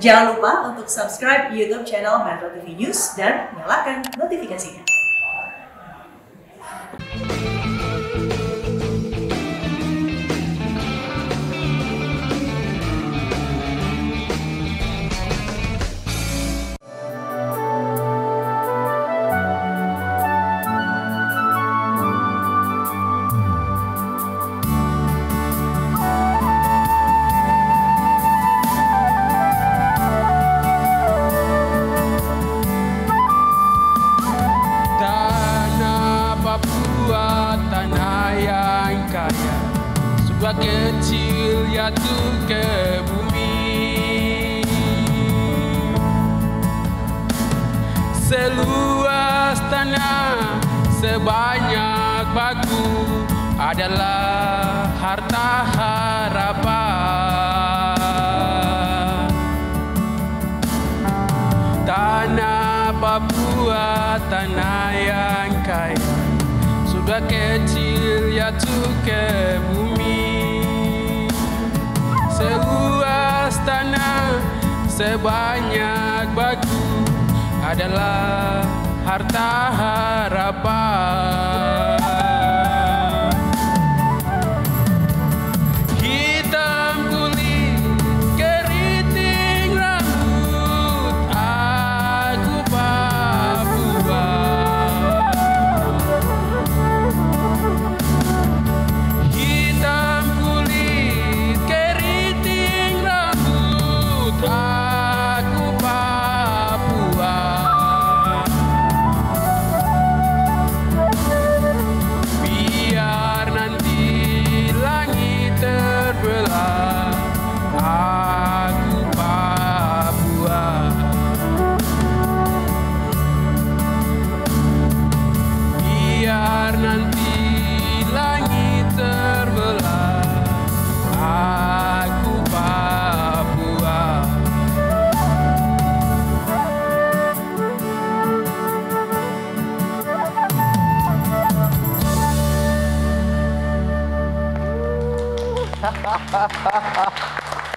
Jangan lupa untuk subscribe YouTube channel Metro TV News dan nyalakan notifikasinya. Sebuah kecil jatuh ke bumi, seluas tanah sebanyak batu adalah harta harapan. Tanah Papua, tanah yang kaya, sudah kecil jatuh ke bumi, seluas tanah sebanyak batu adalah harta harapan. Hitam kulit keriting rambut, aku Papua.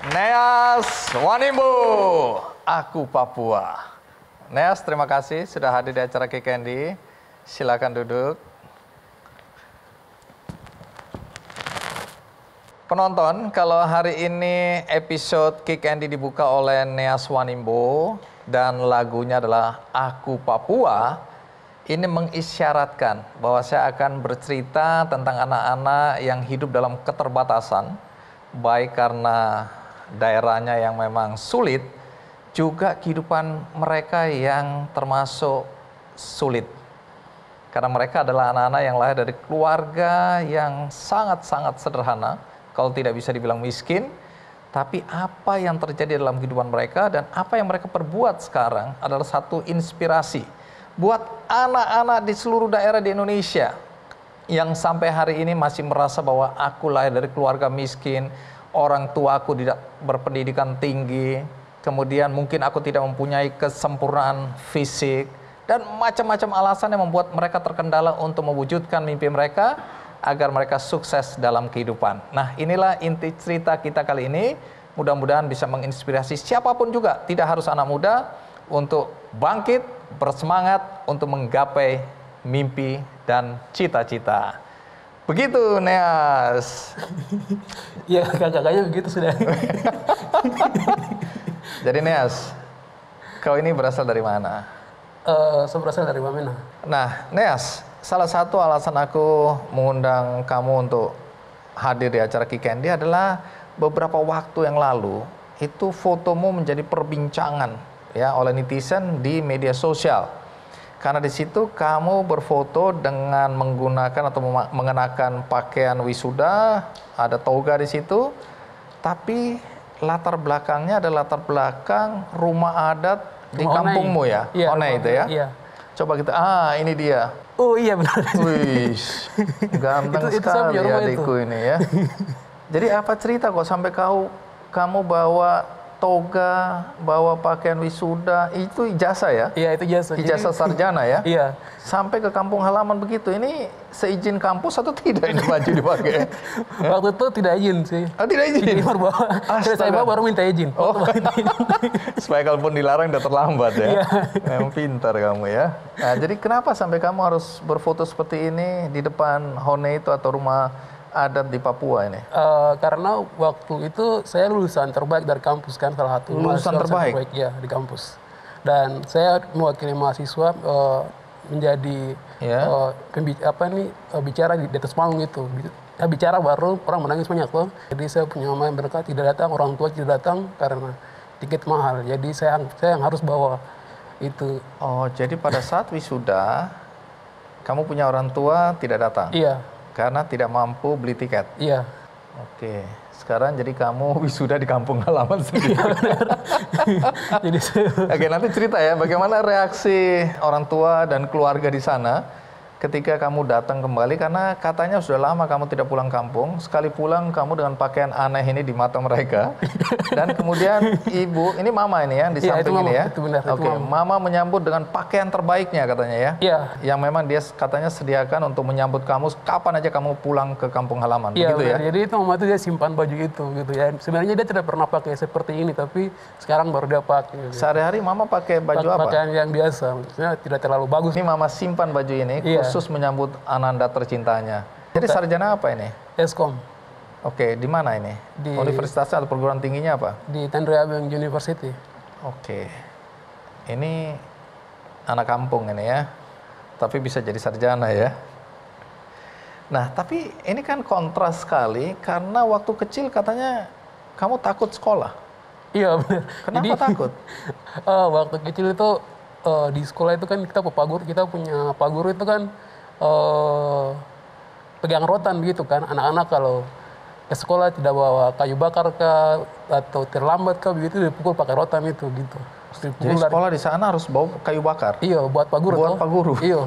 Neas Wanimbo, aku Papua. Neas, terima kasih sudah hadir di acara Kick Candy. Silakan duduk. Penonton, kalau hari ini episode Kick Candy dibuka oleh Neas Wanimbo dan lagunya adalah Aku Papua, ini mengisyaratkan bahwa saya akan bercerita tentang anak-anak yang hidup dalam keterbatasan, baik karena daerahnya yang memang sulit, juga kehidupan mereka yang termasuk sulit. Karena mereka adalah anak-anak yang lahir dari keluarga yang sangat-sangat sederhana, kalau tidak bisa dibilang miskin, tapi apa yang terjadi dalam kehidupan mereka dan apa yang mereka perbuat sekarang adalah satu inspirasi buat anak-anak di seluruh daerah di Indonesia yang sampai hari ini masih merasa bahwa aku lahir dari keluarga miskin, orang tuaku tidak berpendidikan tinggi, kemudian mungkin aku tidak mempunyai kesempurnaan fisik, dan macam-macam alasan yang membuat mereka terkendala untuk mewujudkan mimpi mereka agar mereka sukses dalam kehidupan. Nah, inilah inti cerita kita kali ini. Mudah-mudahan bisa menginspirasi siapapun juga, tidak harus anak muda, untuk bangkit, bersemangat untuk menggapai mimpi dan cita-cita. Begitu, Neas. Ya, kakak-kakaknya begitu sudah. Jadi, Neas, kau ini berasal dari mana? Saya berasal dari Wamena. Nah, Neas, salah satu alasan aku mengundang kamu untuk hadir di acara Kick Candy adalah beberapa waktu yang lalu, itu fotomu menjadi perbincangan ya oleh netizen di media sosial. Karena di situ kamu berfoto dengan menggunakan atau mengenakan pakaian wisuda, ada toga di situ, tapi latar belakangnya adalah latar belakang rumah adat di kampungmu ya, iya, Onai itu ya. Iya. Coba kita, ini dia. Oh iya benar. Wih, ganteng sekali adikku ini ya. Jadi apa cerita kok sampai kamu bawa toga, bawa pakaian wisuda, itu ijazah ya? Iya, itu jasa. Ijazah sarjana ya? Iya. Sampai ke kampung halaman begitu, ini seizin kampus atau tidak ini baju dipakai? Waktu itu tidak izin sih. Oh, tidak izin? Baru bawa. Saya bawa baru minta izin. Oh, supaya kalaupun dilarang udah terlambat ya? Iya. Memang pintar kamu ya. Nah, jadi kenapa sampai kamu harus berfoto seperti ini di depan Hone itu atau rumah adat di Papua ini? Karena waktu itu saya lulusan terbaik dari kampus kan, salah satu Lulusan mahasiswa terbaik? ya di kampus. Dan saya mewakili mahasiswa menjadi Ya. bicara di atas panggung itu. Bicara baru orang menangis banyak loh. Jadi saya punya mama yang berkata tidak datang, orang tua tidak datang karena tiket mahal. Jadi saya yang harus bawa itu. Oh, jadi pada saat wisuda, kamu punya orang tua tidak datang? Iya, Karena tidak mampu beli tiket? iya. Oke, sekarang jadi kamu wisuda di kampung halaman sendiri. Jadi saya, Oke, nanti cerita ya bagaimana reaksi orang tua dan keluarga di sana ketika kamu datang kembali, karena katanya sudah lama kamu tidak pulang kampung. Sekali pulang kamu dengan pakaian aneh ini di mata mereka. Dan kemudian ibu, ini mama ini ya di Iya, itu samping ini mama, ya. itu benar, itu Oke, mama menyambut dengan pakaian terbaiknya katanya ya. iya. Yang memang dia katanya sediakan untuk menyambut kamu kapan aja kamu pulang ke kampung halaman. Iya, Begitu ya. benar. Jadi itu mama itu dia simpan baju itu gitu ya. Sebenarnya dia tidak pernah pakai seperti ini, tapi sekarang baru dia pakai. Gitu. Sehari-hari mama pakai baju apa? Pakaian yang biasa, maksudnya tidak terlalu bagus. Ini mama simpan baju ini Iya. khusus menyambut Ananda tercintanya. Jadi sarjana apa ini? Eskom Oke, di mana ini? Di- Universitasnya atau perguruan tingginya apa? di Tanjung Abang University. Oke. Ini anak kampung ini ya. Tapi bisa jadi sarjana ya. Nah, tapi ini kan kontras sekali karena waktu kecil katanya kamu takut sekolah. Iya benar. Kenapa takut? Waktu kecil itu di sekolah itu kan kita punya pak guru itu kan pegang rotan begitu kan. Anak-anak kalau ke sekolah tidak bawa kayu bakar kah atau terlambat kah begitu dipukul pakai rotan itu gitu. Dipukul Jadi dari- sekolah di sana harus bawa kayu bakar. Iya, buat Pak Guru. Buat toh. Pak Guru. Iya.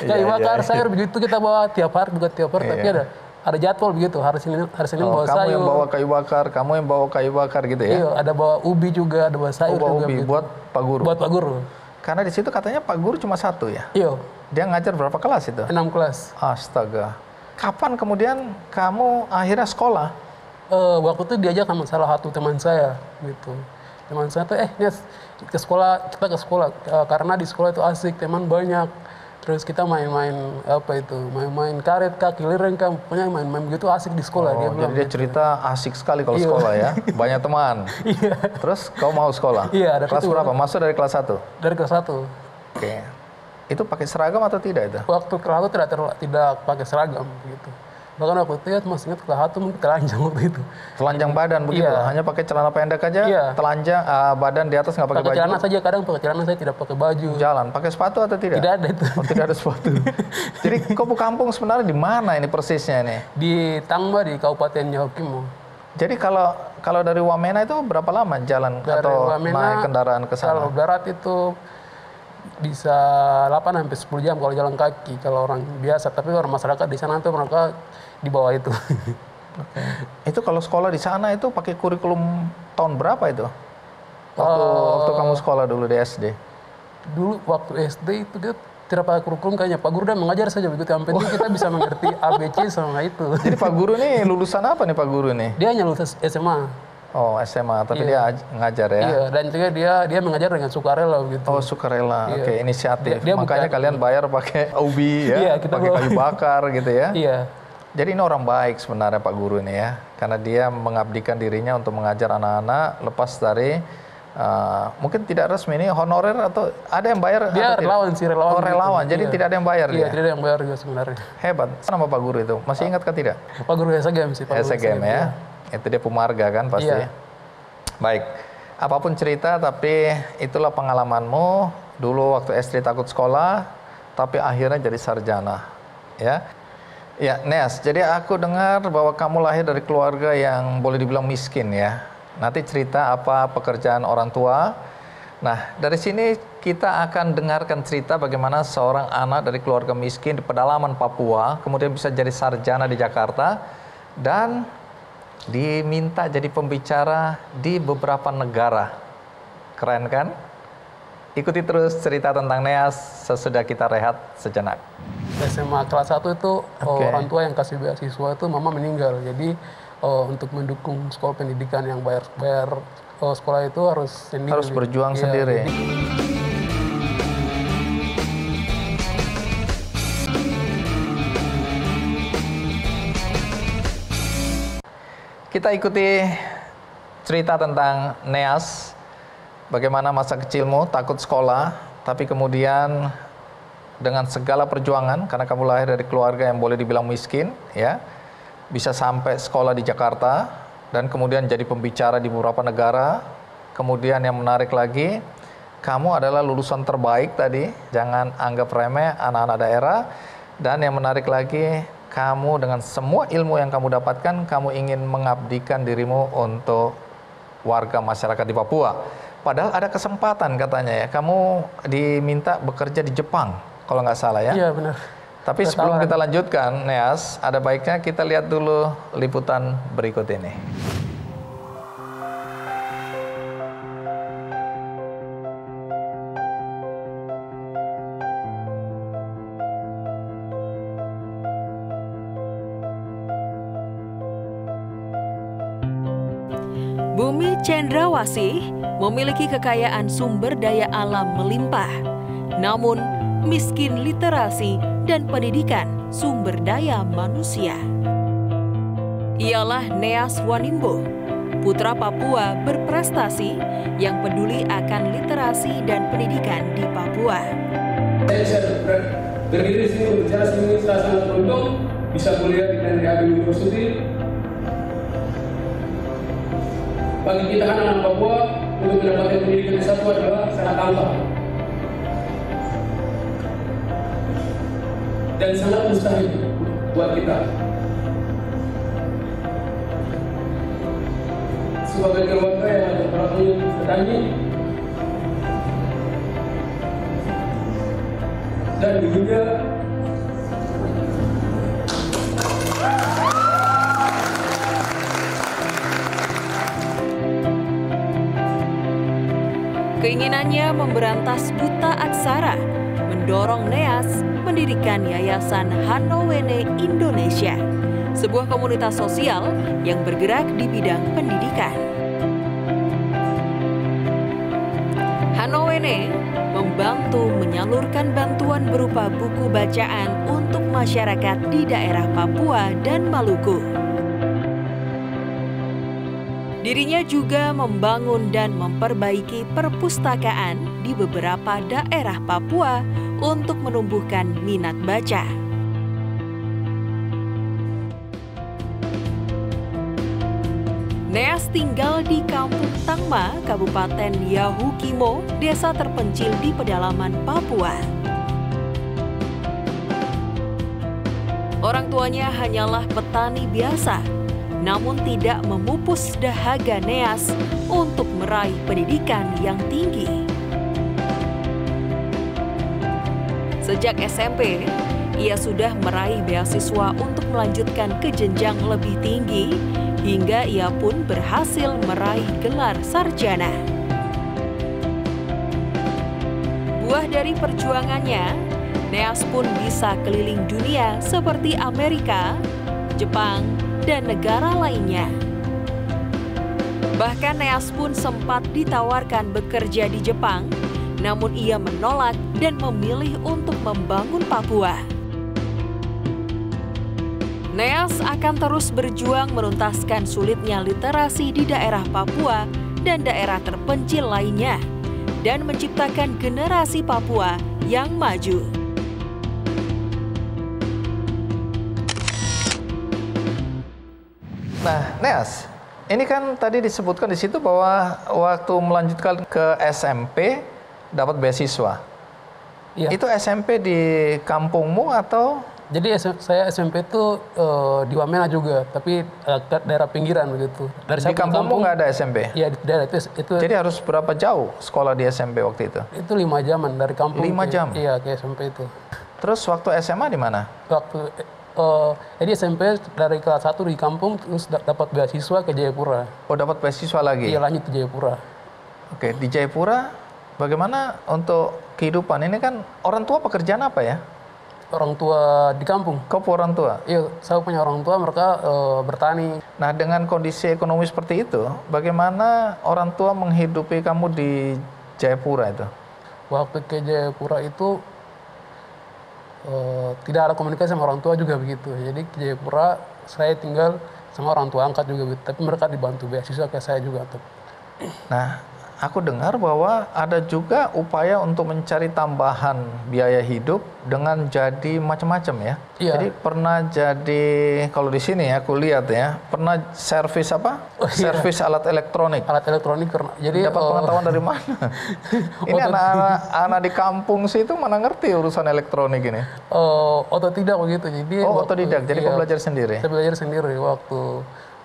Kayu Iya, bakar, iya. sayur begitu kita bawa tiap hari juga tiap hari. Tapi Iya. ada jadwal begitu. Hari Senin Oh, bawa kamu sayur. yang bawa kayu bakar, kamu yang bawa kayu bakar gitu ya? Iya, ada bawa ubi juga, ada bawa Oh, sayur bawa juga. ubi begitu. buat Pak Guru. Buat Pak Guru. Karena di situ katanya Pak Guru cuma satu ya. Iya, Dia ngajar berapa kelas itu? 6 kelas. Astaga. Kapan kemudian kamu akhirnya sekolah? Waktu itu diajak sama salah satu teman saya gitu. Teman saya tuh Nes, kita ke sekolah karena di sekolah itu asik, teman banyak. Terus kita main-main main-main karet kah, kelereng kah, pokoknya main-main begitu asik di sekolah. Dia Oh, bilang jadi dia gitu. cerita asik sekali kalau Iya. sekolah ya. Banyak teman. Iya, Terus kau mau sekolah? Iya, dari Kelas situ. berapa? Masuk dari kelas 1? dari kelas 1. Oke. Itu pakai seragam atau tidak itu? Waktu kelas 1 tidak pakai seragam gitu. Bahkan waktu itu ya masih ingat kelas 1 mungkin telanjang waktu itu. Telanjang badan begitu? Iya. Hanya pakai celana pendek aja? Iya. Telanjang, badan di atas nggak pakai Pakai baju? celana saja, kadang pakai celana saya tidak pakai baju. Jalan, pakai sepatu atau tidak? Tidak ada itu. Oh, tidak ada sepatu. Jadi Kopu Kampung sebenarnya di mana ini persisnya ini? Di Tangba di Kabupaten Yahukimo. Jadi kalau dari Wamena itu berapa lama jalan Dari atau Wamena, naik kendaraan ke Kalau sana? darat itu bisa 8 sampai 10 jam kalau jalan kaki kalau orang biasa. Tapi kalau masyarakat di sana tuh mereka di bawah itu. Itu kalau sekolah di sana itu pakai kurikulum tahun berapa itu? Waktu kamu sekolah dulu di SD? Dulu waktu SD itu kita tidak pakai kurikulum kayaknya. Pak Guru udah mengajar saja begitu. Yang penting kita bisa mengerti ABC sama itu. Jadi Pak Guru ini lulusan apa nih Pak Guru nih? Dia hanya lulus SMA. Oh SMA, tapi Iya. dia ngajar ya? Iya, dan juga dia mengajar dengan sukarela begitu. Oh sukarela, Iya. oke inisiatif. Dia Makanya bukan- kalian bayar pakai ubi ya, Iya, kita pakai bawa. kayu bakar gitu ya. Iya. Jadi ini orang baik sebenarnya Pak Guru ini ya, karena dia mengabdikan dirinya untuk mengajar anak-anak lepas dari mungkin tidak resmi ini honorer atau ada yang bayar? Dia atau tidak? relawan sih, relawan. Oh gitu. relawan, jadi Iya. tidak ada yang bayar Iya, dia. tidak ada yang bayar juga sebenarnya. Hebat. Nama Pak Guru itu masih ingat kan tidak? Pak Guru SGM sih. Pak Guru SGM ya, itu dia pemarga kan pasti. Iya. Baik, apapun cerita tapi itulah pengalamanmu dulu waktu SD takut sekolah, tapi akhirnya jadi sarjana, ya. Ya, Nes, jadi aku dengar bahwa kamu lahir dari keluarga yang boleh dibilang miskin ya. Nanti cerita apa pekerjaan orang tua. Nah, dari sini kita akan dengarkan cerita bagaimana seorang anak dari keluarga miskin di pedalaman Papua, kemudian bisa jadi sarjana di Jakarta, dan diminta jadi pembicara di beberapa negara. Keren kan? Ikuti terus cerita tentang Neas sesudah kita rehat sejenak. SMA kelas 1 itu Oke. orang tua yang kasih beasiswa itu mama meninggal. Jadi untuk mendukung sekolah pendidikan yang bayar sekolah itu harus sendiri. Harus berjuang Iya, sendiri. jadi Kita ikuti cerita tentang Neas. Bagaimana masa kecilmu takut sekolah, tapi kemudian dengan segala perjuangan, karena kamu lahir dari keluarga yang boleh dibilang miskin, ya, bisa sampai sekolah di Jakarta, dan kemudian jadi pembicara di beberapa negara. Kemudian yang menarik lagi, kamu adalah lulusan terbaik tadi, jangan anggap remeh anak-anak daerah. Dan yang menarik lagi, kamu dengan semua ilmu yang kamu dapatkan, kamu ingin mengabdikan dirimu untuk warga masyarakat di Papua. Padahal ada kesempatan katanya ya, kamu diminta bekerja di Jepang, kalau nggak salah ya. iya benar. Tapi Ada sebelum tawaran. kita lanjutkan, Neas, ada baiknya kita lihat dulu liputan berikut ini. Bumi Cendrawasih memiliki kekayaan sumber daya alam melimpah, namun miskin literasi dan pendidikan sumber daya manusia. Ialah Neas Wanimbo, putra Papua berprestasi yang peduli akan literasi dan pendidikan di Papua. Saya berdiri di sini berbicara sini, saya sangat beruntung bisa kuliah di NDAB University. Bagi kita anak-anak Papua, untuk mendapatkan pendidikan S1 adalah sangat gampang dan sangat mustahil buat kita. Sebagai keluarga yang ada perlakuan petani dan juga Keinginannya memberantas buta aksara mendorong Neas mendirikan Yayasan Hanowene Indonesia, sebuah komunitas sosial yang bergerak di bidang pendidikan. Hanowene membantu menyalurkan bantuan berupa buku bacaan untuk masyarakat di daerah Papua dan Maluku. Dirinya juga membangun dan memperbaiki perpustakaan di beberapa daerah Papua untuk menumbuhkan minat baca. Neas tinggal di Kampung Tangma, Kabupaten Yahukimo, desa terpencil di pedalaman Papua. Orang tuanya hanyalah petani biasa, namun tidak memupus dahaga Neas untuk meraih pendidikan yang tinggi. Sejak SMP, ia sudah meraih beasiswa untuk melanjutkan ke jenjang lebih tinggi, hingga ia pun berhasil meraih gelar sarjana. Buah dari perjuangannya, Neas pun bisa keliling dunia seperti Amerika, Jepang, dan negara lainnya. Bahkan Neas pun sempat ditawarkan bekerja di Jepang, namun ia menolak dan memilih untuk membangun Papua. Neas akan terus berjuang menuntaskan sulitnya literasi di daerah Papua dan daerah terpencil lainnya, dan menciptakan generasi Papua yang maju. Nah, Neas, ini kan tadi disebutkan di situ bahwa waktu melanjutkan ke SMP dapat beasiswa. Iya. Itu SMP di kampungmu atau? Jadi saya SMP itu di Wamena juga, tapi daerah pinggiran begitu. Di Dari saya pulang kampungmu nggak ada SMP? Iya, di daerah itu. Jadi harus berapa jauh sekolah di SMP waktu itu? Itu 5 jaman dari kampung. 5 jam? Iya, ke SMP itu. Terus waktu SMA di mana? Waktu Jadi SMP dari kelas 1 di kampung terus dapat beasiswa ke Jayapura. Oh, dapat beasiswa lagi? Iya, lanjut ke Jayapura. Oke, di Jayapura bagaimana untuk kehidupan? Ini kan orang tua pekerjaan apa ya? Orang tua di kampung. Kau orang tua? Iya, saya punya orang tua, mereka bertani. Nah, dengan kondisi ekonomi seperti itu, bagaimana orang tua menghidupi kamu di Jayapura itu? Waktu ke Jayapura itu tidak ada komunikasi sama orang tua juga begitu. Jadi ke Jayapura saya tinggal sama orang tua angkat juga begitu. Tapi mereka dibantu beasiswa kayak saya juga. Nah, aku dengar bahwa ada juga upaya untuk mencari tambahan biaya hidup dengan jadi macam-macam ya. Iya. Jadi pernah jadi, kalau di sini ya aku lihat ya, pernah servis apa? Servis alat elektronik. Alat elektronik. Jadi dapat pengetahuan dari mana? Ini anak-anak di kampung sih itu mana ngerti urusan elektronik ini? Otodidak begitu. Jadi otodidak. Jadi kau belajar sendiri? Saya belajar sendiri waktu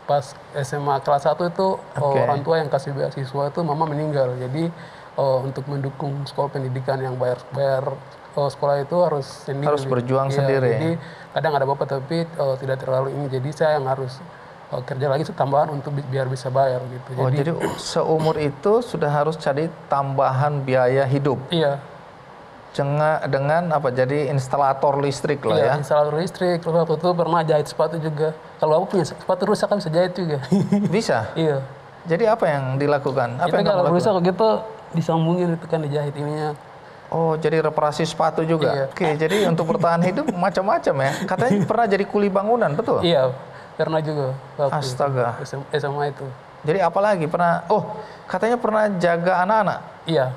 pas SMA kelas 1 itu orang tua yang kasih beasiswa itu mama meninggal. Jadi untuk mendukung sekolah pendidikan yang bayar sekolah itu harus sendiri. Harus berjuang sendiri. Jadi kadang ada bapak tapi tidak terlalu ini. Jadi saya yang harus kerja lagi tambahan untuk biar bisa bayar gitu. Jadi seumur itu sudah harus cari tambahan biaya hidup. Iya. Dengan apa? Jadi instalator listrik lah ya. Instalator listrik. Terus waktu itu pernah jahit sepatu juga. Kalau aku punya sepatu rusak kan bisa jahit juga. Bisa? Iya. Jadi apa yang dilakukan? Apa itu yang kalau rusak gitu disambungin itu kan dijahit ininya. Oh, jadi reparasi sepatu juga? Iya. Oke, jadi untuk bertahan hidup macam-macam ya? Katanya pernah jadi kuli bangunan, betul? Iya, pernah juga. Astaga. SMA itu. Jadi apa lagi? Pernah, katanya pernah jaga anak-anak? Iya.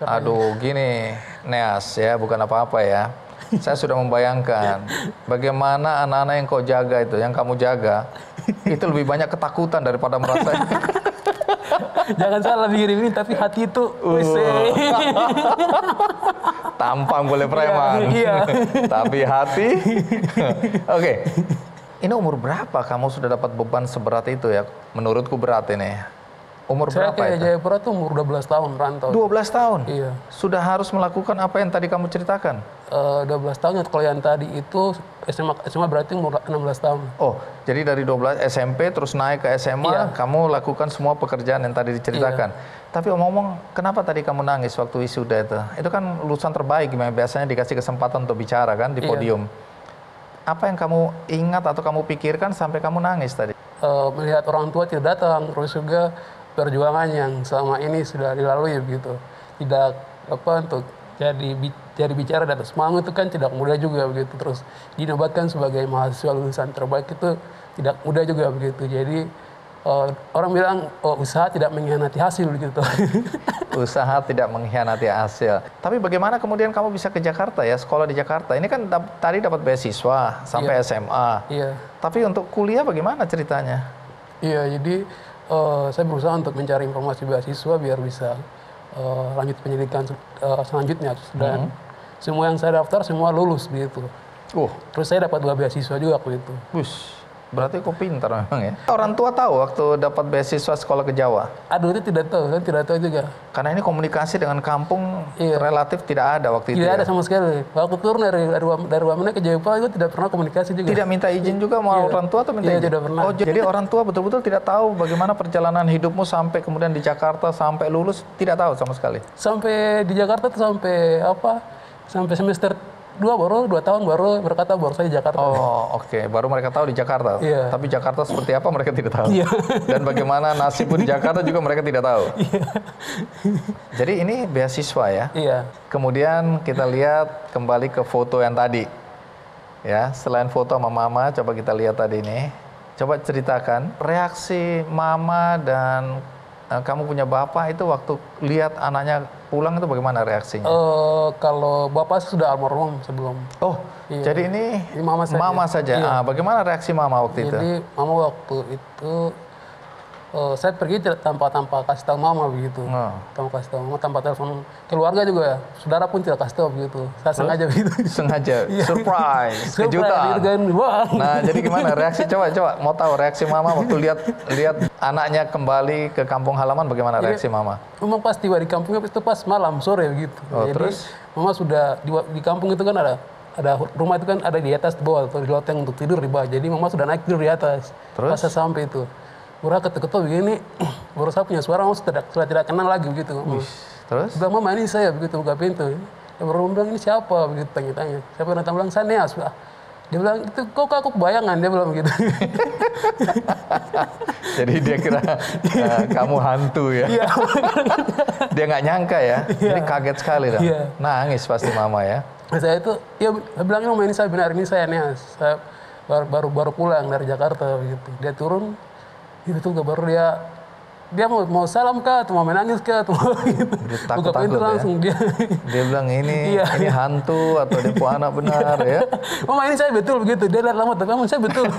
Aduh, gini, Neas ya, bukan apa-apa ya. Saya sudah membayangkan bagaimana anak-anak yang kau jaga itu, yang kamu jaga, itu lebih banyak ketakutan daripada merasa. Jangan salah begini, tapi hati itu tampang boleh preman. Iya. Tapi hati. Oke. Ini umur berapa kamu sudah dapat beban seberat itu ya? Menurutku berat ini. Umur saya berapa itu? Saya ke Jayapura tuh umur 12 tahun rantau. 12 tahun? Iya. Sudah harus melakukan apa yang tadi kamu ceritakan? 12 tahun, kalau yang tadi itu SMA berarti umur 16 tahun. Oh, jadi dari 12 SMP terus naik ke SMA, Iya. kamu lakukan semua pekerjaan yang tadi diceritakan. Iya. Tapi omong-omong, kenapa tadi kamu nangis waktu wisuda itu? Itu kan lulusan terbaik, biasanya dikasih kesempatan untuk bicara kan di podium. Apa yang kamu ingat atau kamu pikirkan sampai kamu nangis tadi? Melihat orang tua tidak datang, terus juga perjuangan yang selama ini sudah dilalui begitu. Tidak untuk jadi bicara dan semangat itu kan tidak mudah juga begitu. Terus dinobatkan sebagai mahasiswa lulusan terbaik itu tidak mudah juga begitu. Jadi orang bilang usaha tidak mengkhianati hasil gitu. Usaha tidak mengkhianati hasil. Tapi bagaimana kemudian kamu bisa ke Jakarta ya, sekolah di Jakarta? Ini kan tadi dapat beasiswa sampai SMA. Iya. Tapi untuk kuliah bagaimana ceritanya? Iya, jadi saya berusaha untuk mencari informasi beasiswa biar bisa lanjut pendidikan selanjutnya. Dan semua yang saya daftar semua lulus begitu. Terus saya dapat 2 beasiswa juga waktu itu. Berarti kok pintar memang ya. Orang tua tahu waktu dapat beasiswa sekolah ke Jawa? Aduh, itu tidak tahu, kan tidak tahu juga. Karena ini komunikasi dengan kampung relatif tidak ada waktu itu. Tidak ada sama sekali. Waktu turun dari Wamena ke Jayapura itu tidak pernah komunikasi juga. Tidak minta izin juga sama orang tua atau minta izin? Tidak pernah. Oh, jadi orang tua betul-betul tidak tahu bagaimana perjalanan hidupmu sampai kemudian di Jakarta sampai lulus, tidak tahu sama sekali. Sampai di Jakarta tuh sampai semester 2 tahun baru berkata baru saya di Jakarta. Oh, oke. Baru mereka tahu di Jakarta. Iya. Tapi Jakarta seperti apa mereka tidak tahu. Iya. Dan bagaimana nasibmu di Jakarta juga mereka tidak tahu. Iya. Jadi ini beasiswa ya. Iya. Kemudian kita lihat kembali ke foto yang tadi. Ya, selain foto sama mama, coba kita lihat tadi ini. Coba ceritakan reaksi mama dan kamu punya bapak itu waktu lihat anaknya pulang itu bagaimana reaksinya? Kalau bapak sudah almarhum sebelum. Oh, iya. Jadi ini mama saja. Iya. Bagaimana reaksi mama waktu itu? Jadi mama waktu itu saya pergi tanpa kasih tahu mama begitu. Tanpa kasih tahu mama, tanpa telepon keluarga juga. Saudara pun tidak kasih tahu begitu. Saya sengaja begitu. Sengaja. Surprise, kejutan. Nah, jadi gimana reaksi? Coba mau tahu reaksi mama waktu lihat anaknya kembali ke kampung halaman, bagaimana reaksi mama? Memang pas tiba di kampungnya itu pas malam sore begitu. Oh, jadi terus? mama sudah di kampung itu kan ada ada rumah itu kan ada di atas di bawah, atau di loteng untuk tidur di bawah. Jadi mama sudah naik tidur di atas. Terus? Pas saya sampai itu, Murah ketuk-ketuk begini, baru saya punya suara, mama sudah tidak kenal lagi begitu. Terus? Bilang, mama ini saya, begitu buka pintu. Ya baru bilang, ini siapa? Begitu tanya-tanya. Siapa yang datang bilang, saya Neas. Dia bilang, itu kok aku bayangan, dia bilang gitu. Jadi dia kira kamu hantu ya. Dia nggak nyangka ya. Jadi kaget sekali dong. Nangis pasti mama ya. Saya itu, ya bilang, mama ini saya benar, ini saya Neas. Saya baru pulang dari Jakarta begitu. Dia turun, itu juga baru dia mau salam kah, atau mau menangis kah, atau mau gitu. Buka pintu langsung ya? Dia bilang ini hantu atau dia anak benar ya. Mama ini saya betul begitu. Dia lihat lama tapi saya betul.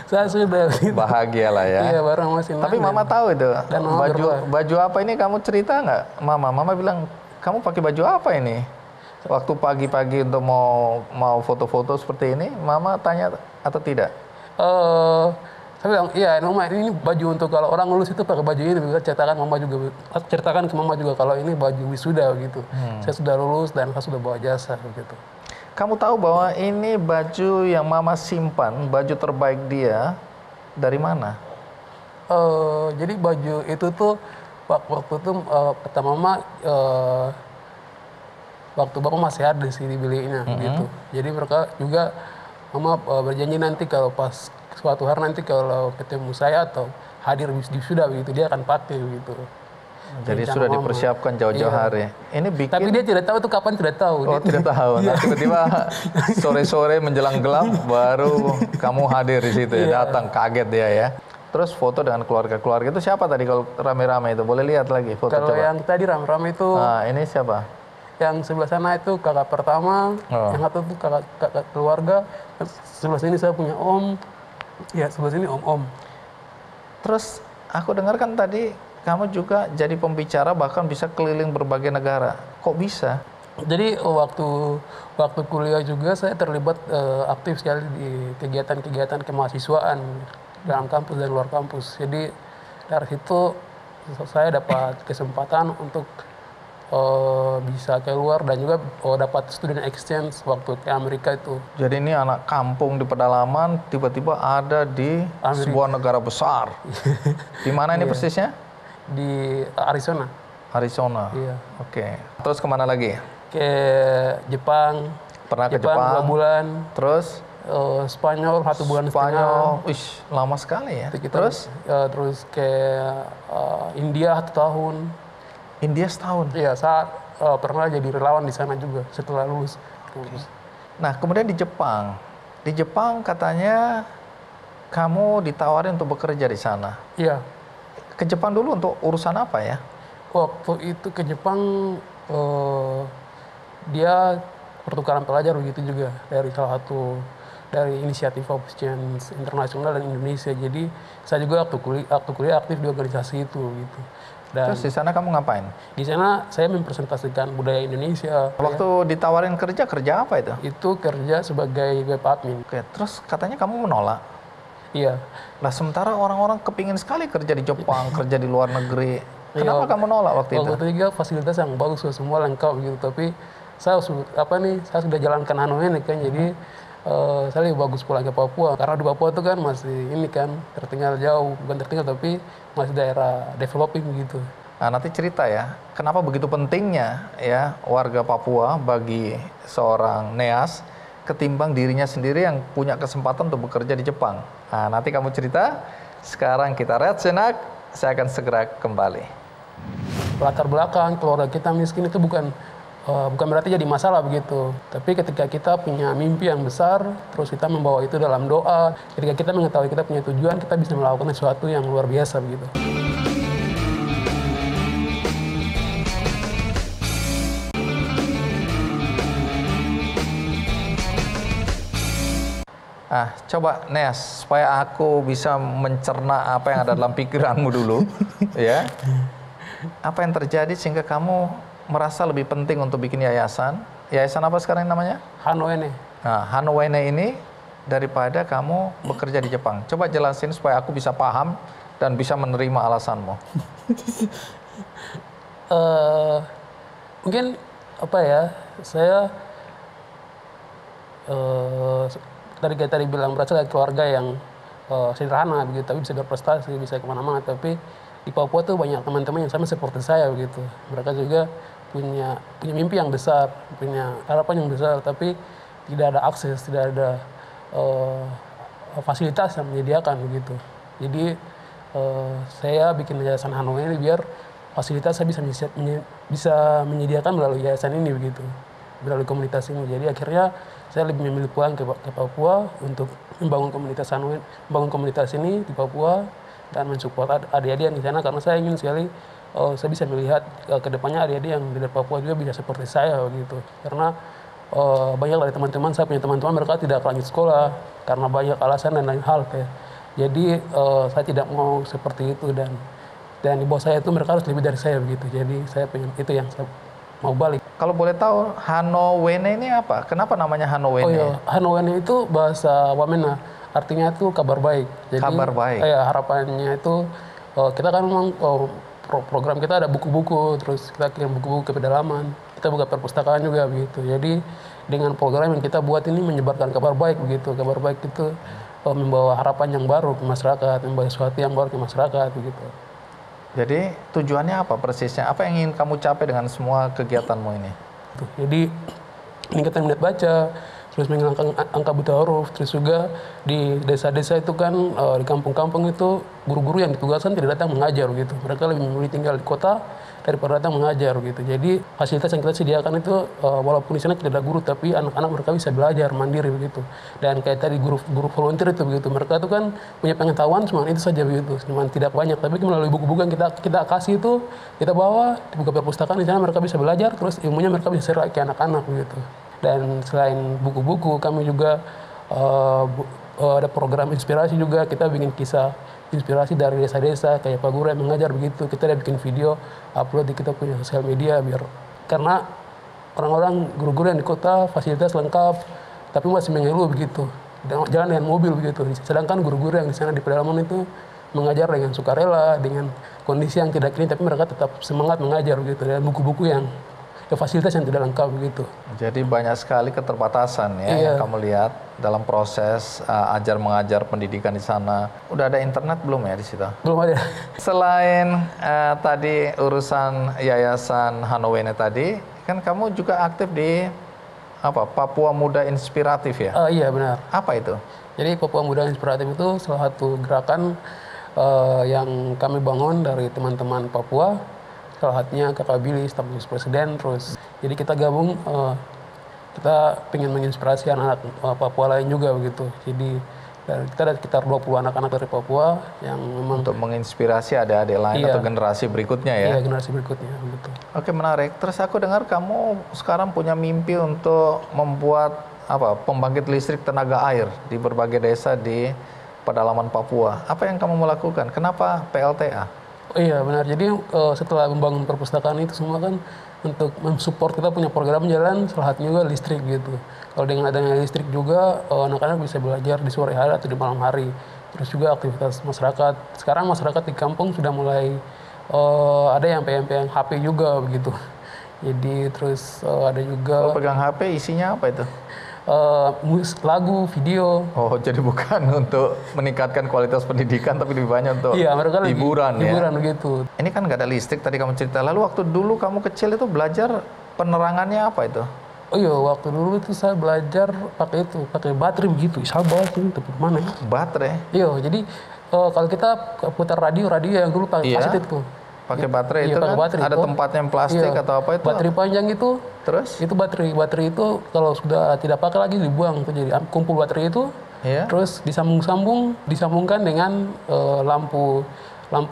Saya sudah gitu. Bahagia lah ya. Iya, bareng masih. Tapi mama tahu itu. Baju apa ini kamu cerita nggak? Mama bilang kamu pakai baju apa ini? Waktu pagi-pagi untuk mau foto-foto seperti ini, mama tanya atau tidak? Saya bilang, iya, mama ini baju untuk kalau orang lulus itu pakai baju ini. Ceritakan ke mama juga kalau ini baju wisuda gitu. Saya sudah lulus dan saya sudah bawa jasa begitu. Kamu tahu bahwa ini baju yang mama simpan, baju terbaik dia dari mana? Jadi baju itu tuh waktu itu kata mama waktu bapak masih ada sih dibelinya gitu. Jadi mereka juga mama berjanji nanti kalau pas suatu hari nanti kalau ketemu saya atau hadir di wisuda begitu dia akan pakai gitu. Jadi sudah dipersiapkan jauh-jauh hari. Ini bikin. Tapi dia tidak tahu tuh kapan, tidak tahu. Oh, tidak tahu. Nah, tiba-tiba sore-sore menjelang gelap baru kamu hadir di situ ya. Datang kaget dia ya. Terus foto dengan keluarga-keluarga itu siapa tadi kalau rame-rame itu? Boleh lihat lagi foto kalau coba. Yang tadi rame-rame itu. Nah, ini siapa? Yang sebelah sana itu kakak pertama, yang satu itu kakak keluarga. Sebelah sini saya punya om. Ya, sebelah sini om-om. Terus aku dengar kan tadi kamu juga jadi pembicara bahkan bisa keliling berbagai negara. Kok bisa? Jadi waktu kuliah juga saya terlibat aktif sekali di kegiatan-kegiatan kemahasiswaan dalam kampus dan luar kampus. Jadi dari situ saya dapat kesempatan untuk bisa keluar dan juga dapat student exchange waktu ke Amerika itu. Jadi ini anak kampung di pedalaman tiba-tiba ada di sebuah negara besar. Di mana ini persisnya? Di Arizona. Arizona. Iya. Oke. Terus kemana lagi? Ke Jepang. Pernah ke Jepang 2 bulan. Terus? Spanyol 1 bulan setengah. Wih, lama sekali ya. Terus? Terus ke India 1 tahun. India setahun? Iya, saya pernah jadi relawan di sana juga setelah lulus. Nah, kemudian di Jepang. Di Jepang katanya kamu ditawarin untuk bekerja di sana. Iya. Ke Jepang dulu untuk urusan apa ya? Waktu itu ke Jepang, dia pertukaran pelajar begitu juga dari salah satu dari inisiatif of Change Internasional dan Indonesia. Jadi saya juga waktu kuliah aktif di organisasi itu gitu. Dan terus di sana kamu ngapain? Di sana saya mempresentasikan budaya Indonesia. Waktu ditawarin kerja apa itu? Itu kerja sebagai web admin. Oke, terus katanya kamu menolak? Iya. Lah sementara orang-orang kepingin sekali kerja di Jepang, kerja di luar negeri. Kenapa kamu nolak waktu itu? Waktu itu juga fasilitas yang bagus, semua lengkap gitu. Tapi saya sudah jalankan ini kan, jadi saya lebih bagus pulang ke Papua. Karena di Papua itu kan masih ini kan tertinggal jauh, bukan tertinggal tapi masih daerah developing gitu. Nah, nanti cerita ya, kenapa begitu pentingnya ya warga Papua bagi seorang Neas ketimbang dirinya sendiri yang punya kesempatan untuk bekerja di Jepang. Nah, nanti kamu cerita. Sekarang kita rehat sejenak, saya akan segera kembali. Latar belakang keluarga kita miskin itu bukan berarti jadi masalah begitu. Tapi ketika kita punya mimpi yang besar, terus kita membawa itu dalam doa, ketika kita mengetahui kita punya tujuan, kita bisa melakukan sesuatu yang luar biasa begitu. Coba Neas, supaya aku bisa mencerna apa yang ada dalam pikiranmu dulu, ya. Apa yang terjadi sehingga kamu merasa lebih penting untuk bikin yayasan? Yayasan apa sekarang namanya? Hanowene. Nah, Hanowene ini daripada kamu bekerja di Jepang. Coba jelasin supaya aku bisa paham dan bisa menerima alasanmu. Mungkin apa ya? Saya tadi bilang berasal dari keluarga yang sederhana begitu, tapi bisa berprestasi, bisa kemana-mana. Tapi di Papua tuh banyak teman-teman yang sama seperti saya begitu. Mereka juga punya mimpi yang besar, punya harapan yang besar, tapi tidak ada akses, tidak ada fasilitas yang menyediakan begitu. Jadi saya bikin yayasan Hanoi ini biar fasilitas saya bisa menyediakan melalui yayasan ini begitu, melalui komunitas ini. Jadi akhirnya saya lebih memilih pulang ke Papua untuk membangun komunitas Hanoi, membangun komunitas ini di Papua dan mensupport adik-adik yang di sana, karena saya ingin sekali saya bisa melihat ke depannya adik-adik yang di Papua juga bisa seperti saya begitu. Karena banyak dari teman-teman, saya punya teman-teman mereka tidak lanjut sekolah karena banyak alasan dan lain hal kayak. Jadi saya tidak mau seperti itu, dan di bawah saya itu mereka harus lebih dari saya begitu. Jadi saya pengen itu yang saya mau balik. Kalau boleh tahu, Hanowene ini apa? Kenapa namanya Hanowene? Oh iya, Hanowene itu bahasa Wamena, artinya itu kabar baik. Jadi, kabar baik. Harapannya itu kita kan memang program kita ada buku-buku, terus kita kirim buku-buku ke pedalaman, kita buka perpustakaan juga begitu. Jadi dengan program yang kita buat ini menyebarkan kabar baik begitu. Kabar baik itu membawa harapan yang baru ke masyarakat, membawa sesuatu yang baru ke masyarakat begitu. Jadi tujuannya apa persisnya? Apa yang ingin kamu capai dengan semua kegiatanmu ini? Jadi meningkatkan minat baca, terus menghilangkan angka buta huruf, terus juga di desa-desa itu kan di kampung-kampung itu guru-guru yang ditugaskan tidak datang mengajar gitu. Mereka lebih memilih tinggal di kota daripada datang mengajar gitu. Jadi fasilitas yang kita sediakan itu walaupun di sana tidak ada guru, tapi anak-anak mereka bisa belajar mandiri begitu. Dan kayak tadi guru volunteer itu begitu, mereka itu kan punya pengetahuan cuma itu saja begitu, cuma tidak banyak. Tapi melalui buku-buku yang kita kasih itu, kita bawa dibuka perpustakaan di sana, mereka bisa belajar, terus ilmunya mereka bisa share ke anak-anak begitu. Dan selain buku-buku, kami juga ada program inspirasi juga. Kita bikin kisah inspirasi dari desa-desa kayak Pak Guru yang mengajar begitu. Kita udah bikin video, upload di kita punya sosial media biar, karena orang-orang guru-guru yang di kota fasilitas lengkap tapi masih mengeluh begitu, jalan dengan mobil begitu. Sedangkan guru-guru yang di sana di pedalaman itu mengajar dengan sukarela, dengan kondisi yang tidak kini, tapi mereka tetap semangat mengajar begitu, dan buku-buku yang fasilitas yang tidak lengkap begitu. Jadi banyak sekali keterbatasan ya yang kamu lihat dalam proses ajar mengajar pendidikan di sana. Udah ada internet belum ya di situ? Belum ada. Selain tadi urusan Yayasan Hanowene tadi, kan kamu juga aktif di Papua Muda Inspiratif ya? Iya benar. Apa itu? Jadi Papua Muda Inspiratif itu salah satu gerakan yang kami bangun dari teman-teman Papua. Salah satunya Kakak Billy, staf khusus presiden. Terus jadi kita gabung, kita ingin menginspirasi anak-anak Papua lain juga begitu. Jadi kita ada sekitar 20 anak-anak dari Papua yang memang untuk menginspirasi adik-adik lain atau generasi berikutnya ya? Iya, generasi berikutnya betul. Oke, menarik. Terus aku dengar kamu sekarang punya mimpi untuk membuat pembangkit listrik tenaga air di berbagai desa di pedalaman Papua. Apa yang kamu mau lakukan? Kenapa PLTA? Oh iya benar, jadi setelah membangun perpustakaan itu semua kan untuk mensupport kita punya program jalan, salah satunya juga listrik gitu. Kalau dengan adanya listrik juga anak-anak bisa belajar di sore hari atau di malam hari. Terus juga aktivitas masyarakat, sekarang masyarakat di kampung sudah mulai ada yang pegang HP juga begitu. Jadi terus ada juga... Kalau pegang HP isinya apa itu? Lagu, video. Oh, jadi bukan untuk meningkatkan kualitas pendidikan, tapi lebih banyak untuk hiburan ya? Hiburan begitu. Ini kan nggak ada listrik, tadi kamu cerita. Lalu waktu dulu kamu kecil itu belajar penerangannya apa itu? Oh iya, waktu dulu itu saya belajar pakai baterai begitu. Saya bawa sini, tapi mana ya? Baterai? Iya, jadi kalau kita putar radio yang dulu pakai kaset itu. Pakai baterai itu kan ada tempatnya yang plastik atau apa itu? Baterai panjang itu. Terus? Itu baterai itu kalau sudah tidak pakai lagi dibuang tuh, jadi kumpul baterai itu. Terus disambungkan dengan lampu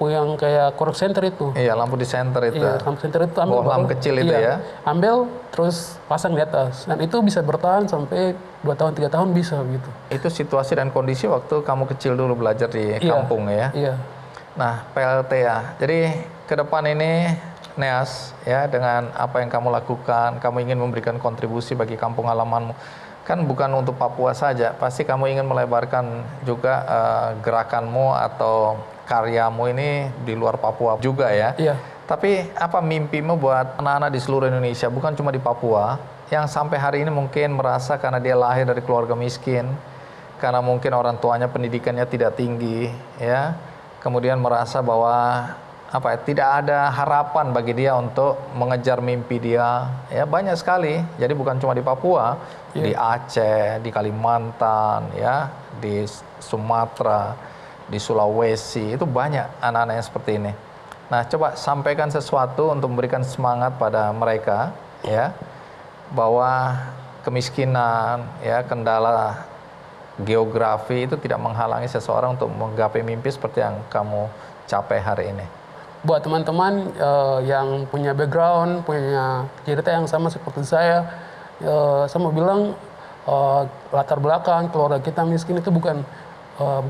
yang kayak correct center itu. Iya, lampu di center itu. Iya, lampu center itu ambil lampu kecil itu ya. Ambil terus pasang di atas, dan itu bisa bertahan sampai 2 tahun 3 tahun bisa gitu. Itu situasi dan kondisi waktu kamu kecil dulu belajar di kampung ya. Iya. Nah, PLTA. Jadi ke depan ini Neas ya, dengan apa yang kamu lakukan, kamu ingin memberikan kontribusi bagi kampung halamanmu. Kan bukan untuk Papua saja, pasti kamu ingin melebarkan juga gerakanmu atau karyamu ini di luar Papua juga ya. Iya. Tapi apa mimpimu buat anak-anak di seluruh Indonesia, bukan cuma di Papua, yang sampai hari ini mungkin merasa karena dia lahir dari keluarga miskin, karena mungkin orang tuanya pendidikannya tidak tinggi, ya, kemudian merasa bahwa tidak ada harapan bagi dia untuk mengejar mimpi dia, ya banyak sekali. Jadi bukan cuma di Papua, di Aceh, di Kalimantan, ya, di Sumatera, di Sulawesi, itu banyak anak-anak yang seperti ini. Nah, coba sampaikan sesuatu untuk memberikan semangat pada mereka, ya, bahwa kemiskinan, ya, kendala geografi itu tidak menghalangi seseorang untuk menggapai mimpi seperti yang kamu capai hari ini. Buat teman-teman yang punya background, punya cerita yang sama seperti saya mau bilang latar belakang keluarga kita miskin itu bukan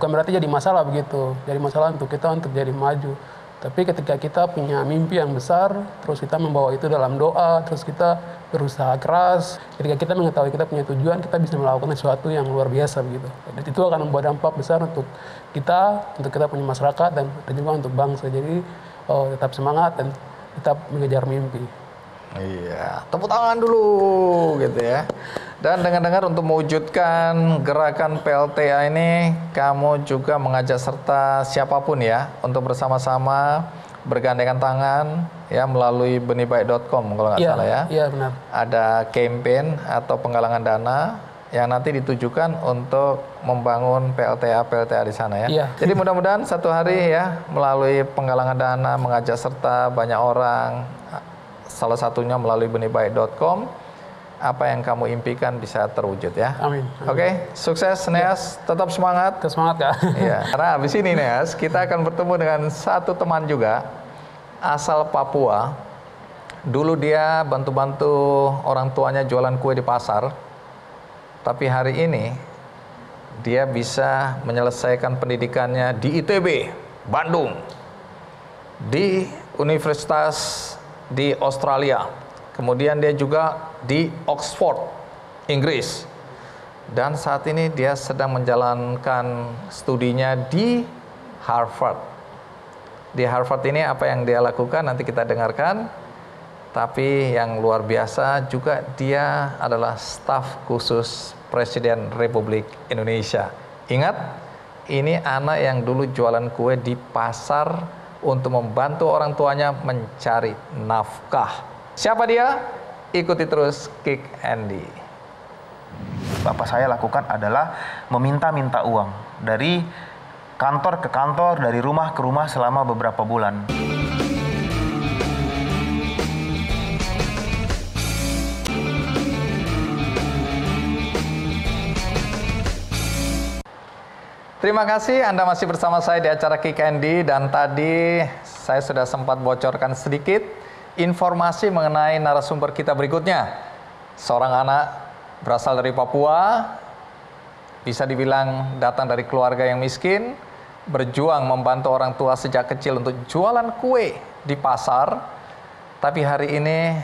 berarti jadi masalah begitu. Jadi masalah untuk kita untuk jadi maju. Tapi ketika kita punya mimpi yang besar, terus kita membawa itu dalam doa, terus kita berusaha keras, ketika kita mengetahui kita punya tujuan, kita bisa melakukan sesuatu yang luar biasa begitu. Dan itu akan membawa dampak besar untuk kita punya masyarakat, dan juga untuk bangsa. Jadi tetap semangat dan tetap mengejar mimpi. Iya, tepuk tangan dulu gitu ya. Dan dengar-dengar untuk mewujudkan gerakan PLTA ini, kamu juga mengajak serta siapapun ya, untuk bersama-sama bergandengan tangan ya melalui benihbaik.com kalau nggak salah ya. Iya benar. Ada campaign atau penggalangan dana yang nanti ditujukan untuk membangun PLTA di sana ya. Iya. Jadi mudah-mudahan satu hari ya melalui penggalangan dana mengajak serta banyak orang, salah satunya melalui benihbaik.com, apa yang kamu impikan bisa terwujud ya. Amin. Oke, sukses Neas, tetap semangat. Tetap semangat Kak. Iya. Karena habis ini Neas, kita akan bertemu dengan satu teman juga asal Papua. Dulu dia bantu-bantu orang tuanya jualan kue di pasar. Tapi hari ini dia bisa menyelesaikan pendidikannya di ITB, Bandung, di Universitas di Australia. Kemudian dia juga di Oxford, Inggris. Dan saat ini dia sedang menjalankan studinya di Harvard. Di Harvard ini apa yang dia lakukan nanti kita dengarkan. Tapi yang luar biasa juga dia adalah staf khusus Presiden Republik Indonesia. Ingat, ini anak yang dulu jualan kue di pasar untuk membantu orang tuanya mencari nafkah. Siapa dia? Ikuti terus Kick Andy. Bapak saya lakukan adalah meminta-minta uang dari kantor ke kantor, dari rumah ke rumah selama beberapa bulan. Terima kasih Anda masih bersama saya di acara Kick Andy, dan tadi saya sudah sempat bocorkan sedikit informasi mengenai narasumber kita berikutnya. Seorang anak berasal dari Papua, bisa dibilang datang dari keluarga yang miskin, berjuang membantu orang tua sejak kecil untuk jualan kue di pasar. Tapi hari ini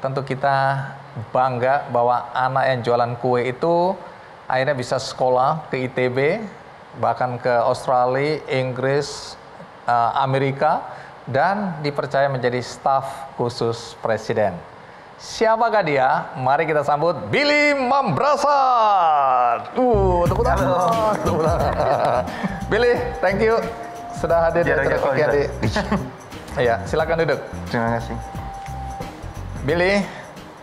tentu kita bangga bahwa anak yang jualan kue itu akhirnya bisa sekolah ke ITB, bahkan ke Australia, Inggris, Amerika, dan dipercaya menjadi staf khusus Presiden. Siapakah dia? Mari kita sambut Billy Mambrasar. Tepuk tangan. Billy, thank you sudah hadir di acara Kick Andy. Iya, silakan duduk. Terima kasih. Billy,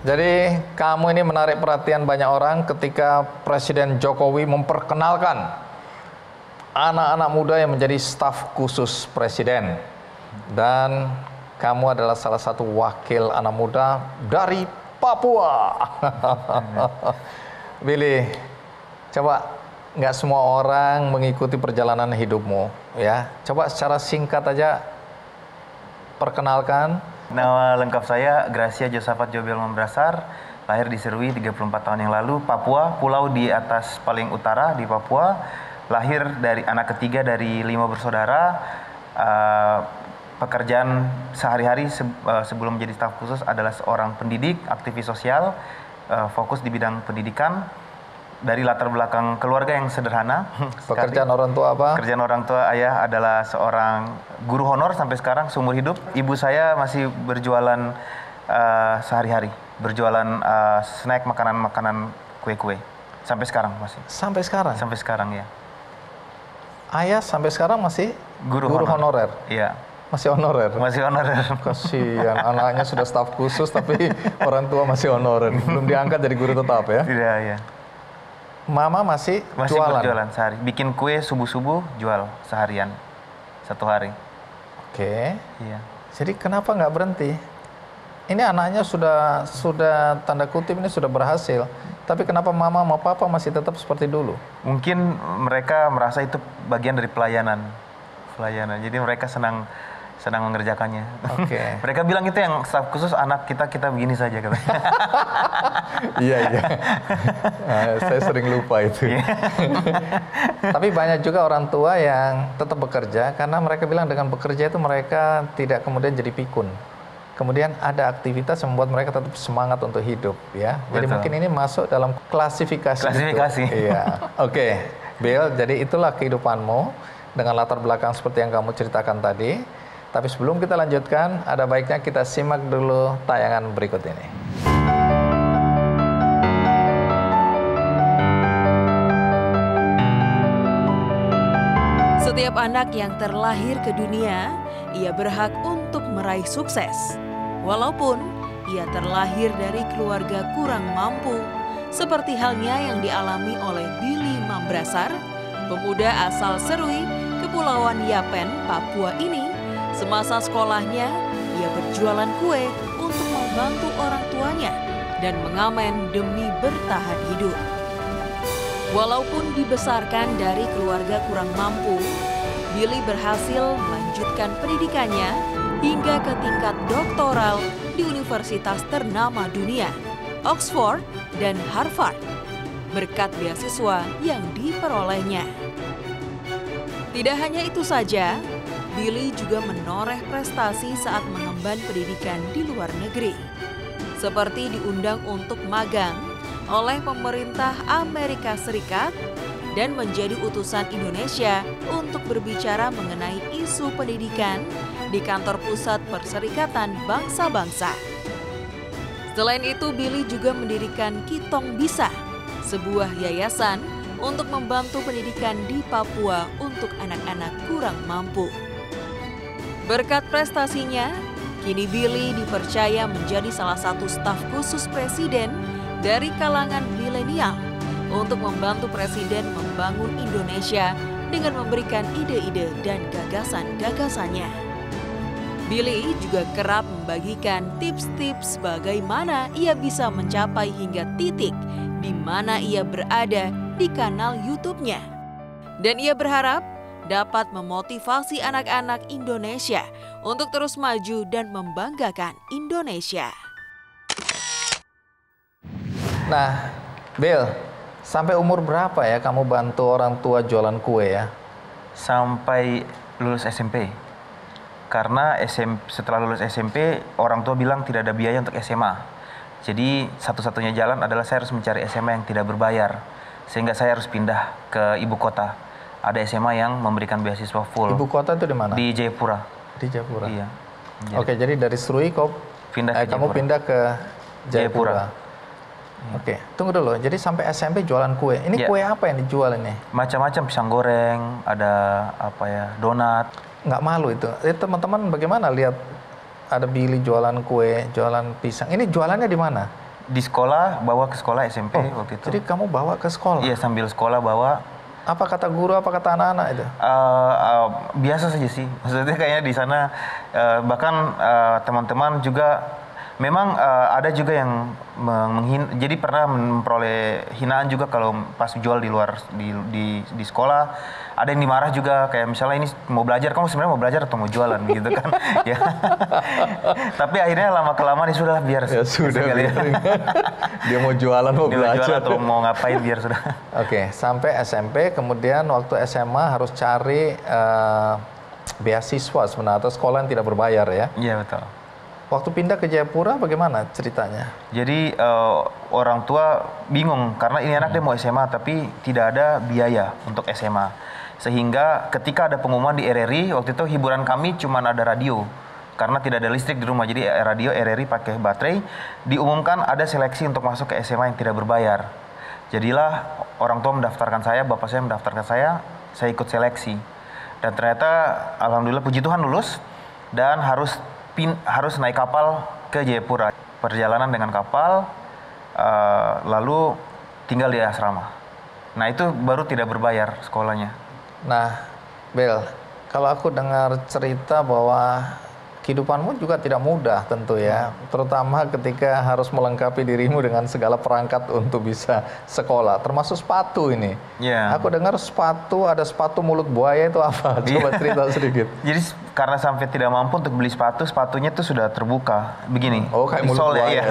jadi kamu ini menarik perhatian banyak orang ketika Presiden Jokowi memperkenalkan anak-anak muda yang menjadi staf khusus Presiden. Dan kamu adalah salah satu wakil anak muda dari Papua. Billy, coba, nggak semua orang mengikuti perjalanan hidupmu, ya. Coba secara singkat aja perkenalkan. Nama lengkap saya Gracia Josafat Jobel Mambrasar, lahir di Serui 34 tahun yang lalu, Papua, pulau di atas paling utara di Papua. Lahir dari anak ketiga dari 5 bersaudara. Pekerjaan sehari-hari sebelum menjadi staf khusus adalah seorang pendidik, aktivis sosial, fokus di bidang pendidikan. dari latar belakang keluarga yang sederhana. Pekerjaan orang tua apa? Pekerjaan orang tua ayah adalah seorang guru honor sampai sekarang seumur hidup. Ibu saya masih berjualan sehari-hari, berjualan snack, makanan-makanan, kue-kue. Sampai sekarang masih. Sampai sekarang? Sampai sekarang ya. Ayah sampai sekarang masih Guru honorer? Iya. Masih honorer? Masih honorer. Kasihan, anaknya sudah staf khusus tapi orang tua masih honorer. Belum diangkat jadi guru tetap ya? Tidak, ya. Mama masih jualan? Berjualan sehari. Bikin kue subuh-subuh, jual seharian. 1 hari. Oke. Iya. Jadi kenapa nggak berhenti? Ini anaknya sudah tanda kutip ini sudah berhasil. Tapi kenapa mama sama papa masih tetap seperti dulu? Mungkin mereka merasa itu bagian dari pelayanan. Jadi mereka senang mengerjakannya. Oke. Mereka bilang itu yang staf khusus anak kita begini saja katanya. Iya. Saya sering lupa itu. Tapi banyak juga orang tua yang tetap bekerja karena mereka bilang dengan bekerja itu mereka tidak kemudian jadi pikun. Kemudian ada aktivitas yang membuat mereka tetap semangat untuk hidup, ya. Jadi mungkin ini masuk dalam klasifikasi. Itu. Iya. Oke, Bill. Jadi itulah kehidupanmu dengan latar belakang seperti yang kamu ceritakan tadi. Tapi sebelum kita lanjutkan, ada baiknya kita simak dulu tayangan berikut ini. Setiap anak yang terlahir ke dunia, ia berhak untuk meraih sukses. Walaupun ia terlahir dari keluarga kurang mampu, seperti halnya yang dialami oleh Billy Mambrasar, pemuda asal Serui, Kepulauan Yapen, Papua ini. Semasa sekolahnya, ia berjualan kue untuk membantu orang tuanya dan mengamen demi bertahan hidup. Walaupun dibesarkan dari keluarga kurang mampu, Billy berhasil melanjutkan pendidikannya hingga ke tingkat doktoral di universitas ternama dunia, Oxford dan Harvard, berkat beasiswa yang diperolehnya. Tidak hanya itu saja, Billy juga menoreh prestasi saat mengemban pendidikan di luar negeri, seperti diundang untuk magang oleh pemerintah Amerika Serikat dan menjadi utusan Indonesia untuk berbicara mengenai isu pendidikan di kantor pusat Perserikatan Bangsa-Bangsa. Selain itu, Billy juga mendirikan Kitong Bisa, sebuah yayasan untuk membantu pendidikan di Papua untuk anak-anak kurang mampu. Berkat prestasinya, kini Billy dipercaya menjadi salah satu staf khusus presiden dari kalangan milenial untuk membantu presiden membangun Indonesia dengan memberikan ide-ide dan gagasan-gagasannya. Billy juga kerap membagikan tips-tips bagaimana ia bisa mencapai hingga titik di mana ia berada di kanal YouTube-nya. Dan ia berharap dapat memotivasi anak-anak Indonesia untuk terus maju dan membanggakan Indonesia. Nah, Bill, sampai umur berapa ya kamu bantu orang tua jualan kue ya? Sampai lulus SMP. Karena setelah lulus SMP, orang tua bilang tidak ada biaya untuk SMA. Jadi satu-satunya jalan adalah saya harus mencari SMA yang tidak berbayar. Sehingga saya harus pindah ke ibu kota. Ada SMA yang memberikan beasiswa full. Ibu kota itu di mana? Di Jayapura. Di Jayapura. Iya. Oke, jadi dari Serui kamu pindah ke Jayapura. Oke, tunggu dulu. Jadi sampai SMP jualan kue. Ini kue apa yang dijual ini? Macam-macam, pisang goreng, ada donat. Nggak malu itu. Teman-teman bagaimana lihat ada Billy jualan kue, jualan pisang. Ini jualannya di mana? Di sekolah, bawa ke sekolah SMP waktu itu. Jadi kamu bawa ke sekolah? Iya, sambil sekolah bawa. Apa kata guru, apa kata anak-anak itu? Biasa saja sih. Maksudnya kayaknya di sana bahkan teman-teman juga memang ada juga yang jadi pernah memperoleh hinaan juga kalau pas jual di luar di sekolah. Ada yang dimarah juga kayak misalnya ini mau belajar, kamu sebenarnya mau belajar atau mau jualan gitu kan? Ya. Tapi akhirnya lama kelamaan ya sudah biar ya sudah biarin. Dia mau jualan mau belajar jualan atau mau ngapain biar sudah. Oke, sampai SMP kemudian waktu SMA harus cari beasiswa sebenarnya atau sekolah yang tidak berbayar ya? Iya betul. Waktu pindah ke Jayapura bagaimana ceritanya? Jadi orang tua bingung karena ini anak dia mau SMA tapi tidak ada biaya untuk SMA. Sehingga ketika ada pengumuman di RRI, waktu itu hiburan kami cuma ada radio. Karena tidak ada listrik di rumah, jadi radio RRI pakai baterai. Diumumkan ada seleksi untuk masuk ke SMA yang tidak berbayar. Jadilah orang tua mendaftarkan saya, bapak saya mendaftarkan saya ikut seleksi. Dan ternyata alhamdulillah puji Tuhan lulus dan harus naik kapal ke Jayapura. Perjalanan dengan kapal, lalu tinggal di asrama. Nah itu baru tidak berbayar sekolahnya. Nah, Bel, kalau aku dengar cerita bahwa kehidupanmu juga tidak mudah tentu ya, terutama ketika harus melengkapi dirimu dengan segala perangkat untuk bisa sekolah, termasuk sepatu ini. Yeah. Aku dengar ada sepatu mulut buaya, itu apa? Coba cerita sedikit. Jadi karena sampai tidak mampu untuk beli sepatunya tuh sudah terbuka begini. Oh, kayak mulut solnya, buaya. ya.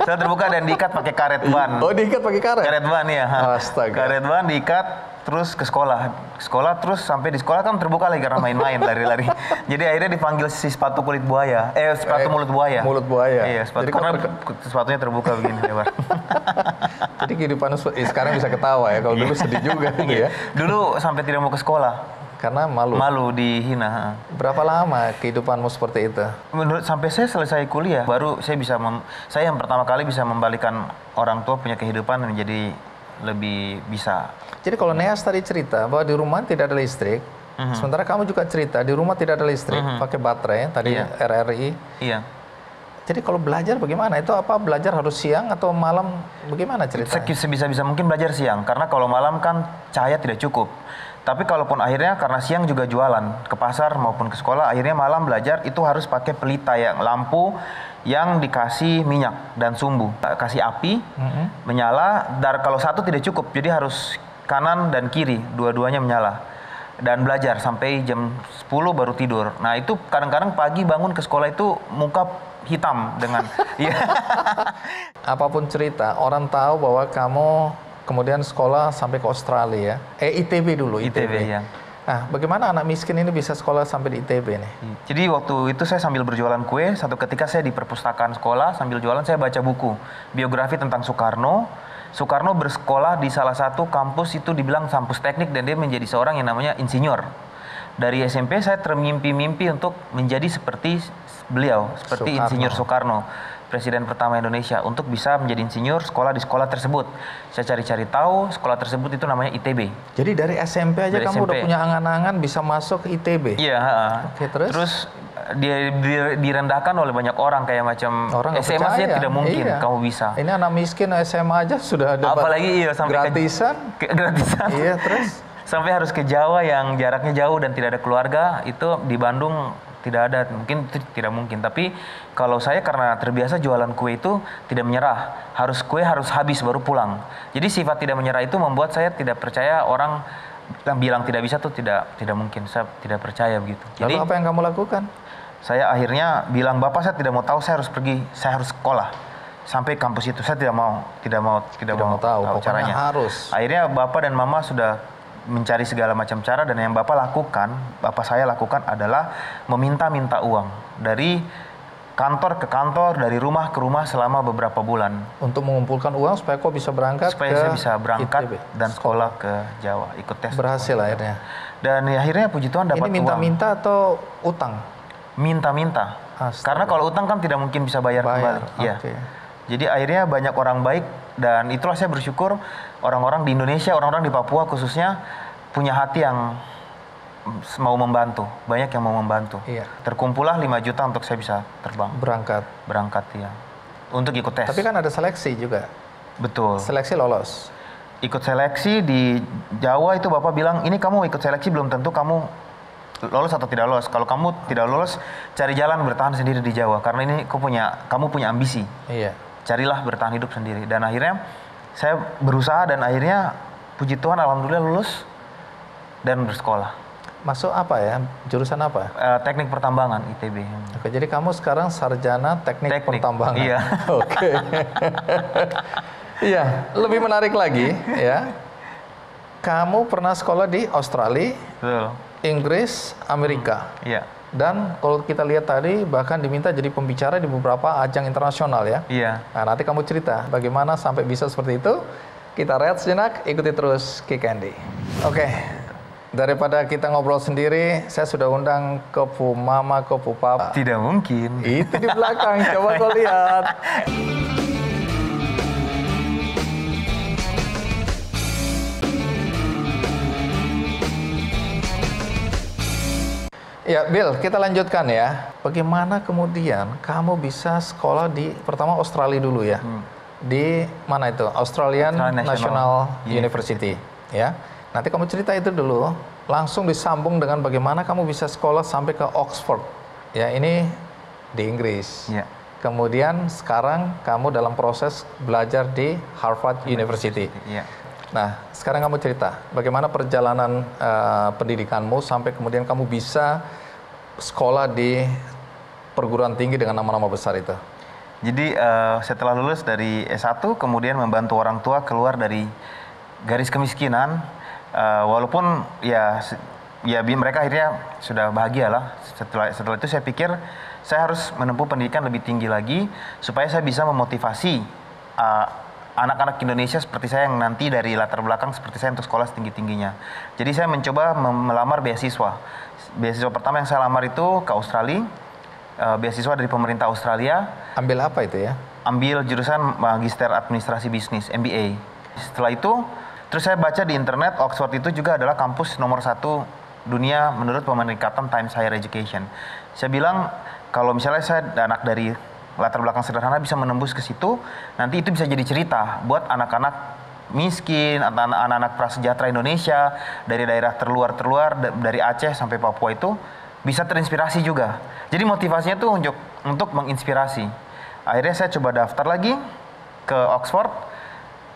Sudah terbuka dan diikat pakai karet ban. Oh, diikat pakai karet? Karet ban ya. Astaga. Karet ban diikat terus ke sekolah. Sekolah terus sampai di sekolah kan terbuka lagi karena main-main lari-lari. Jadi akhirnya dipanggil si sepatu kulit buaya. Sepatu mulut buaya. Mulut buaya. Iya, sepatu karena sepatunya terbuka begini lebar. Jadi kehidupan sekarang bisa ketawa ya, kalau dulu sedih juga gitu ya. Dulu sampai tidak mau ke sekolah. Karena malu. Malu, dihina. Berapa lama kehidupanmu seperti itu? Menurut sampai saya selesai kuliah, baru saya bisa saya yang pertama kali bisa membalikan orang tua punya kehidupan menjadi lebih bisa. Jadi kalau Neas tadi cerita bahwa di rumah tidak ada listrik, sementara kamu juga cerita di rumah tidak ada listrik, pakai baterai tadi RRI. Iya. Jadi kalau belajar bagaimana? Itu apa, belajar harus siang atau malam? Bagaimana ceritanya? Sebisa-bisa mungkin belajar siang, karena kalau malam kan cahaya tidak cukup. Tapi kalaupun akhirnya karena siang juga jualan ke pasar maupun ke sekolah, akhirnya malam belajar itu harus pakai pelita yang lampu yang dikasih minyak dan sumbu. Kasih api, menyala, dan kalau satu tidak cukup, jadi harus kanan dan kiri, dua-duanya menyala. Dan belajar sampai jam 10 baru tidur. Nah itu kadang-kadang pagi bangun ke sekolah itu muka hitam dengan... Apapun cerita, orang tahu bahwa kamu kemudian sekolah sampai ke Australia. ITB dulu, ITB. ya. Nah, bagaimana anak miskin ini bisa sekolah sampai di ITB nih? Jadi waktu itu saya sambil berjualan kue, satu ketika saya di perpustakaan sekolah, sambil jualan saya baca buku, biografi tentang Soekarno. Soekarno bersekolah di salah satu kampus itu dibilang kampus teknik dan dia menjadi seorang yang namanya insinyur. Dari SMP saya termimpi-mimpi untuk menjadi seperti beliau, seperti Insinyur Soekarno, Presiden pertama Indonesia, untuk bisa menjadi insinyur, sekolah di sekolah tersebut. Saya cari-cari tahu, sekolah tersebut itu namanya ITB. Jadi dari SMP aja kamu udah punya angan-angan bisa masuk ke ITB? Iya. Oke, terus dia direndahkan oleh banyak orang kayak macam orang SMA saja tidak mungkin kamu bisa. Ini anak miskin SMA aja sudah ada apalagi sampai gratisan. Gratisan. Iya, terus sampai harus ke Jawa yang jaraknya jauh dan tidak ada keluarga, itu di Bandung tidak ada, mungkin itu tidak mungkin. Tapi kalau saya karena terbiasa jualan kue itu tidak menyerah, kue harus habis baru pulang. Jadi sifat tidak menyerah itu membuat saya tidak percaya orang yang bilang tidak bisa tuh tidak mungkin. Saya tidak percaya begitu. Lalu apa yang kamu lakukan? Saya akhirnya bilang, Bapak saya tidak mau tahu, saya harus pergi, saya harus sekolah sampai kampus itu. Saya tidak mau tahu caranya. Harus. Akhirnya Bapak dan Mama sudah mencari segala macam cara, dan yang Bapak saya lakukan adalah meminta-minta uang dari kantor ke kantor, dari rumah ke rumah selama beberapa bulan. Untuk mengumpulkan uang supaya kok bisa berangkat saya bisa berangkat ITB, dan sekolah ke Jawa, ikut tes. Berhasil akhirnya. Dan akhirnya puji Tuhan dapat uang. Ini minta-minta atau utang? Minta-minta. Karena kalau utang kan tidak mungkin bisa bayar kembali. Ya. Jadi akhirnya banyak orang baik, dan itulah saya bersyukur orang-orang di Indonesia, orang-orang di Papua khususnya punya hati yang mau membantu, banyak yang mau membantu. Iya. Terkumpullah 5 juta untuk saya bisa terbang. Berangkat ya. Untuk ikut tes. Tapi kan ada seleksi juga. Betul. Seleksi lolos. Ikut seleksi di Jawa itu Bapak bilang, ini kamu ikut seleksi belum tentu kamu lolos atau tidak lolos. Kalau kamu tidak lolos, cari jalan bertahan sendiri di Jawa. Karena ini kamu punya ambisi. Iya. Carilah bertahan hidup sendiri. Dan akhirnya saya berusaha, dan akhirnya puji Tuhan alhamdulillah lulus dan bersekolah. Masuk apa ya? Jurusan apa? Teknik pertambangan ITB. Oke, jadi kamu sekarang sarjana teknik pertambangan. Iya. Oke. Iya, lebih menarik lagi ya. Kamu pernah sekolah di Australia, Betul. Inggris, Amerika. Iya. Dan kalau kita lihat tadi bahkan diminta jadi pembicara di beberapa ajang internasional ya. Iya. Nah, nanti kamu cerita bagaimana sampai bisa seperti itu. Kita rehat sejenak, ikuti terus Kick Andy. Oke, daripada kita ngobrol sendiri, saya sudah undang Kepu Mama, Kepu Papa. Tidak mungkin. Itu di belakang, coba kau lihat. Ya, Bill, kita lanjutkan ya. Bagaimana kemudian kamu bisa sekolah di pertama Australia dulu ya? Di mana itu? Australian National University. Ya. Nanti kamu cerita itu dulu. Langsung disambung dengan bagaimana kamu bisa sekolah sampai ke Oxford. Ya, ini di Inggris. Ya. Kemudian sekarang kamu dalam proses belajar di Harvard University. Iya. Nah, sekarang kamu cerita bagaimana perjalanan pendidikanmu sampai kemudian kamu bisa sekolah di perguruan tinggi dengan nama-nama besar itu. Jadi setelah lulus dari S1, kemudian membantu orang tua keluar dari garis kemiskinan, walaupun ya mereka akhirnya sudah bahagia lah. Setelah itu saya pikir saya harus menempuh pendidikan lebih tinggi lagi supaya saya bisa memotivasi anak-anak Indonesia seperti saya yang nanti dari latar belakang seperti saya untuk sekolah setinggi-tingginya. Jadi saya mencoba melamar beasiswa. Beasiswa pertama yang saya lamar itu ke Australia, beasiswa dari pemerintah Australia. Ambil apa itu ya? Ambil jurusan Magister Administrasi Bisnis, MBA. Setelah itu, terus saya baca di internet, Oxford itu juga adalah kampus nomor 1 dunia menurut pemeringkatan Times Higher Education. Saya bilang, kalau misalnya saya anak dari latar belakang sederhana bisa menembus ke situ, nanti itu bisa jadi cerita buat anak-anak miskin, anak-anak prasejahtera Indonesia dari daerah terluar dari Aceh sampai Papua itu bisa terinspirasi juga. Jadi motivasinya tuh untuk menginspirasi. Akhirnya saya coba daftar lagi ke Oxford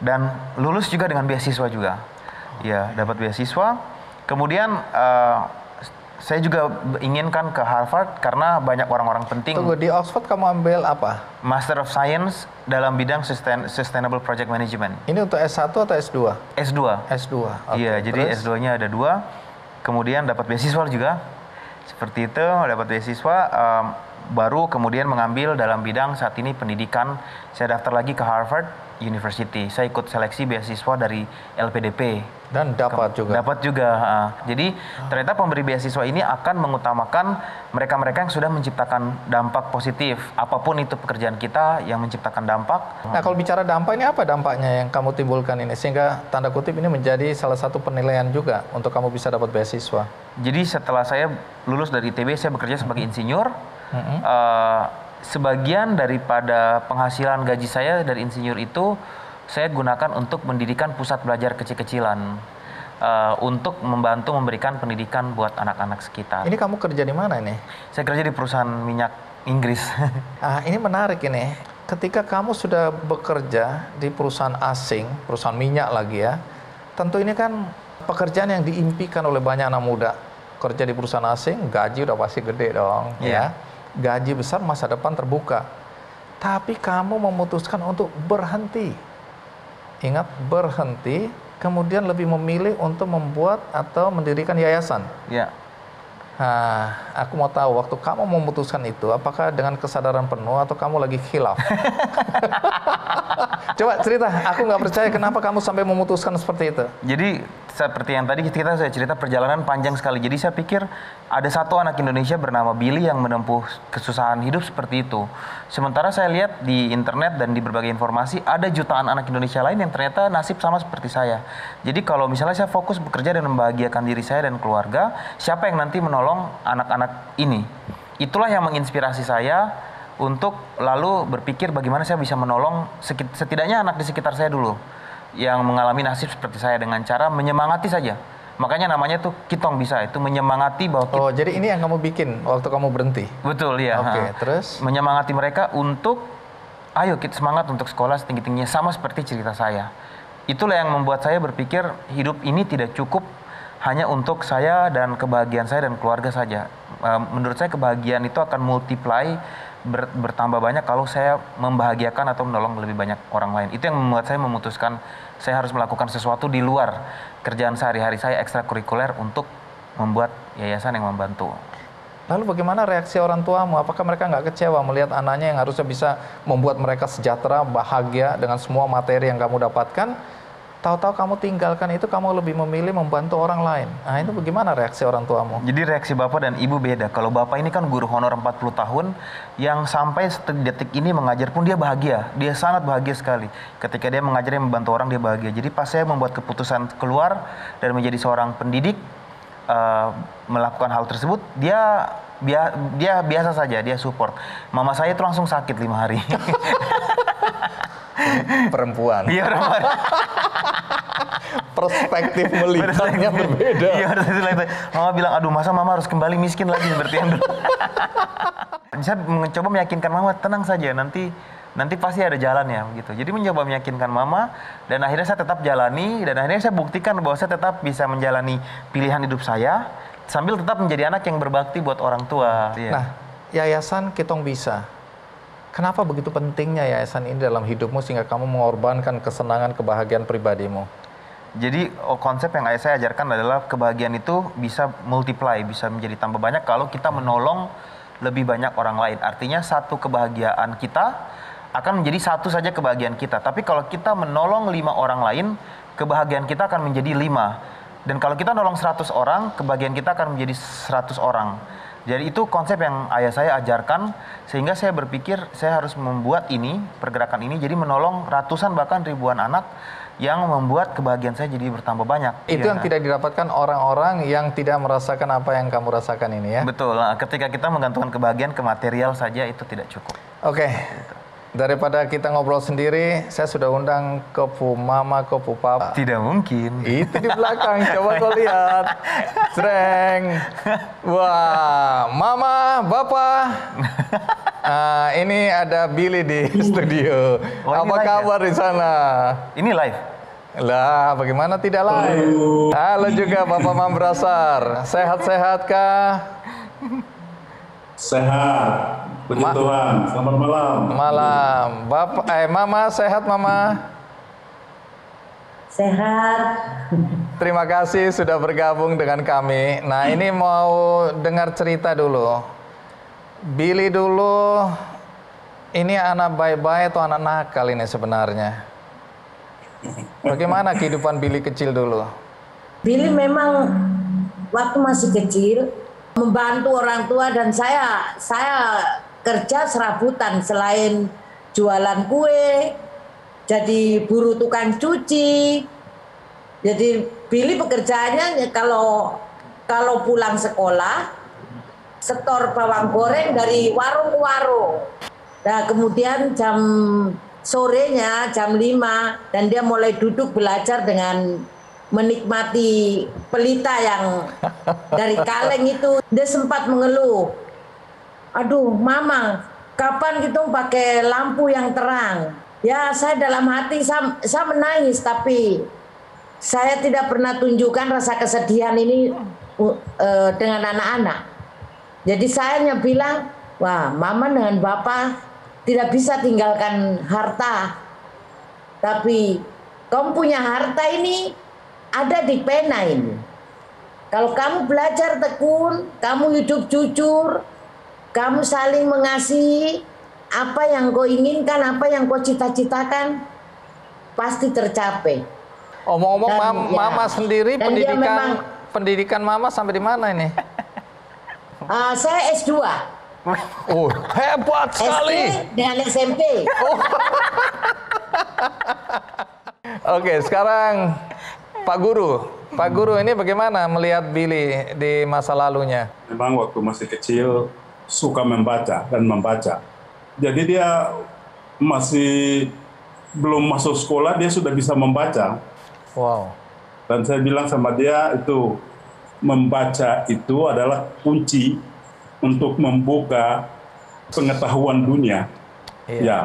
dan lulus juga dengan beasiswa juga. Ya, dapat beasiswa. Kemudian saya juga inginkan ke Harvard karena banyak orang-orang penting. Tunggu, di Oxford kamu ambil apa? Master of Science dalam bidang Sustainable Project Management. Ini untuk S1 atau S2? S2. S2. Okay, Iya, jadi S2-nya ada 2. Kemudian dapat beasiswa juga. Seperti itu, dapat beasiswa. Baru kemudian mengambil dalam bidang saat ini pendidikan. Saya daftar lagi ke Harvard University. Saya ikut seleksi beasiswa dari LPDP. Dan dapat juga. Dapat juga. Jadi ternyata pemberi beasiswa ini akan mengutamakan mereka-mereka yang sudah menciptakan dampak positif. Apapun itu pekerjaan kita yang menciptakan dampak. Nah, kalau bicara dampak, ini apa dampaknya yang kamu timbulkan ini? Sehingga tanda kutip ini menjadi salah satu penilaian juga untuk kamu bisa dapat beasiswa. Jadi setelah saya lulus dari ITB, saya bekerja sebagai insinyur. Sebagian daripada penghasilan gaji saya dari insinyur itu saya gunakan untuk mendirikan pusat belajar kecil-kecilan untuk membantu memberikan pendidikan buat anak-anak sekitar. Ini kamu kerja di mana ini? Saya kerja di perusahaan minyak Inggris. Ini menarik ini. Ketika kamu sudah bekerja di perusahaan asing, perusahaan minyak lagi ya, tentu ini kan pekerjaan yang diimpikan oleh banyak anak muda. Kerja di perusahaan asing, gaji udah pasti gede dong, ya. Gaji besar, masa depan terbuka. Tapi kamu memutuskan untuk berhenti. Ingat, berhenti, kemudian lebih memilih untuk membuat atau mendirikan yayasan. Ya. Nah, aku mau tahu waktu kamu memutuskan itu, apakah dengan kesadaran penuh atau kamu lagi khilaf? Coba cerita, aku nggak percaya kenapa kamu sampai memutuskan seperti itu. Jadi seperti yang tadi saya cerita perjalanan panjang sekali. Jadi saya pikir ada satu anak Indonesia bernama Billy yang menempuh kesusahan hidup seperti itu. Sementara saya lihat di internet dan di berbagai informasi ada jutaan anak Indonesia lain yang ternyata nasib sama seperti saya. Jadi kalau misalnya saya fokus bekerja dan membahagiakan diri saya dan keluarga, siapa yang nanti menolong anak-anak ini? Itulah yang menginspirasi saya untuk lalu berpikir bagaimana saya bisa menolong setidaknya anak di sekitar saya dulu yang mengalami nasib seperti saya dengan cara menyemangati saja. Makanya namanya tuh Kitong Bisa, itu menyemangati bahwa Oh, jadi ini yang kamu bikin waktu kamu berhenti? Betul, ya. Oke, terus? Menyemangati mereka untuk, ayo kita semangat untuk sekolah setinggi-tingginya, sama seperti cerita saya. Itulah yang membuat saya berpikir hidup ini tidak cukup hanya untuk saya dan kebahagiaan saya dan keluarga saja. Menurut saya kebahagiaan itu akan multiply, bertambah banyak kalau saya membahagiakan atau menolong lebih banyak orang lain. Itu yang membuat saya memutuskan saya harus melakukan sesuatu di luar kerjaan sehari-hari saya ekstrakurikuler untuk membuat yayasan yang membantu. Lalu bagaimana reaksi orang tuamu? Apakah mereka nggak kecewa melihat anaknya yang harusnya bisa membuat mereka sejahtera, bahagia dengan semua materi yang kamu dapatkan? Tahu-tahu kamu tinggalkan itu, kamu lebih memilih membantu orang lain. Nah, itu bagaimana reaksi orang tuamu? Jadi reaksi bapak dan ibu beda. Kalau bapak ini kan guru honor 40 tahun, yang sampai detik ini mengajar pun dia bahagia. Dia sangat bahagia sekali. Ketika dia mengajar, dia membantu orang, dia bahagia. Jadi pas saya membuat keputusan keluar dan menjadi seorang pendidik, melakukan hal tersebut, dia biasa saja, dia support. Mama saya itu langsung sakit 5 hari. Perempuan. Iya, perempuan. Perspektif melihatnya berbeda. Iya, Mama bilang, aduh masa mama harus kembali miskin lagi seperti yang dulu. Saya mencoba meyakinkan mama, tenang saja, nanti pasti ada jalannya gitu. Jadi mencoba meyakinkan mama, dan akhirnya saya tetap jalani, dan akhirnya saya buktikan bahwa saya tetap bisa menjalani pilihan hidup saya sambil tetap menjadi anak yang berbakti buat orang tua. Nah, Yayasan Kitong Bisa, kenapa begitu pentingnya yayasan ini dalam hidupmu sehingga kamu mengorbankan kesenangan, kebahagiaan pribadimu? Jadi konsep yang ayah saya ajarkan adalah kebahagiaan itu bisa multiply, bisa menjadi tambah banyak kalau kita menolong lebih banyak orang lain. Artinya satu kebahagiaan kita akan menjadi satu saja kebahagiaan kita. Tapi kalau kita menolong 5 orang lain, kebahagiaan kita akan menjadi 5. Dan kalau kita nolong 100 orang, kebahagiaan kita akan menjadi 100 orang. Jadi itu konsep yang ayah saya ajarkan, sehingga saya berpikir saya harus membuat ini, pergerakan ini, jadi menolong ratusan bahkan ribuan anak yang membuat kebahagiaan saya jadi bertambah banyak. Itu yang tidak didapatkan orang-orang yang tidak merasakan apa yang kamu rasakan ini ya? Betul, ketika kita menggantungkan kebahagiaan ke material saja itu tidak cukup. Oke. Daripada kita ngobrol sendiri, saya sudah undang Kopu Mama, Kopu Papa. Tidak mungkin. Itu di belakang, coba kau lihat. Sreng. Wah, Mama, Bapak. Nah, ini ada Billy di studio. Apa kabar di sana? Ini live? Lah, bagaimana tidak live? Halo juga Bapak Mambrasar. Sehat-sehat kah? Sehat. Puji Tuhan, selamat malam. Malam. Mama sehat, Mama? Sehat. Terima kasih sudah bergabung dengan kami. Nah, ini mau dengar cerita dulu. Billy dulu, ini anak baik-baik atau anak nakal ini sebenarnya? Bagaimana kehidupan Billy kecil dulu? Billy memang waktu masih kecil membantu orang tua, dan saya kerja serabutan selain jualan kue, jadi buruh tukang cuci. Jadi Billy pekerjaannya kalau pulang sekolah setor bawang goreng dari warung ke warung. Nah, kemudian jam sorenya jam 5 dan dia mulai duduk belajar dengan menikmati pelita yang dari kaleng itu. Dia sempat mengeluh, aduh Mama, kapan gitu pakai lampu yang terang? Ya, saya dalam hati saya menangis, tapi saya tidak pernah tunjukkan rasa kesedihan ini dengan anak-anak. Jadi saya hanya bilang, wah Mama dengan Bapak tidak bisa tinggalkan harta, tapi kamu punya harta ini ada di pena ini. Kalau kamu belajar tekun, kamu hidup jujur, kamu saling mengasihi, apa yang kau inginkan, apa yang kau cita-citakan, pasti tercapai. Omong-omong, Mama sendiri pendidikan Mama sampai di mana ini? Saya S2. Oh, hebat sekali. SD dengan SMP. Oh. Oke, sekarang Pak Guru ini bagaimana melihat Billy di masa lalunya? Memang waktu masih kecil suka membaca dan membaca. Jadi dia masih belum masuk sekolah, dia sudah bisa membaca. Wow. Dan saya bilang sama dia, itu membaca itu adalah kunci untuk membuka pengetahuan dunia. Iya. Ya.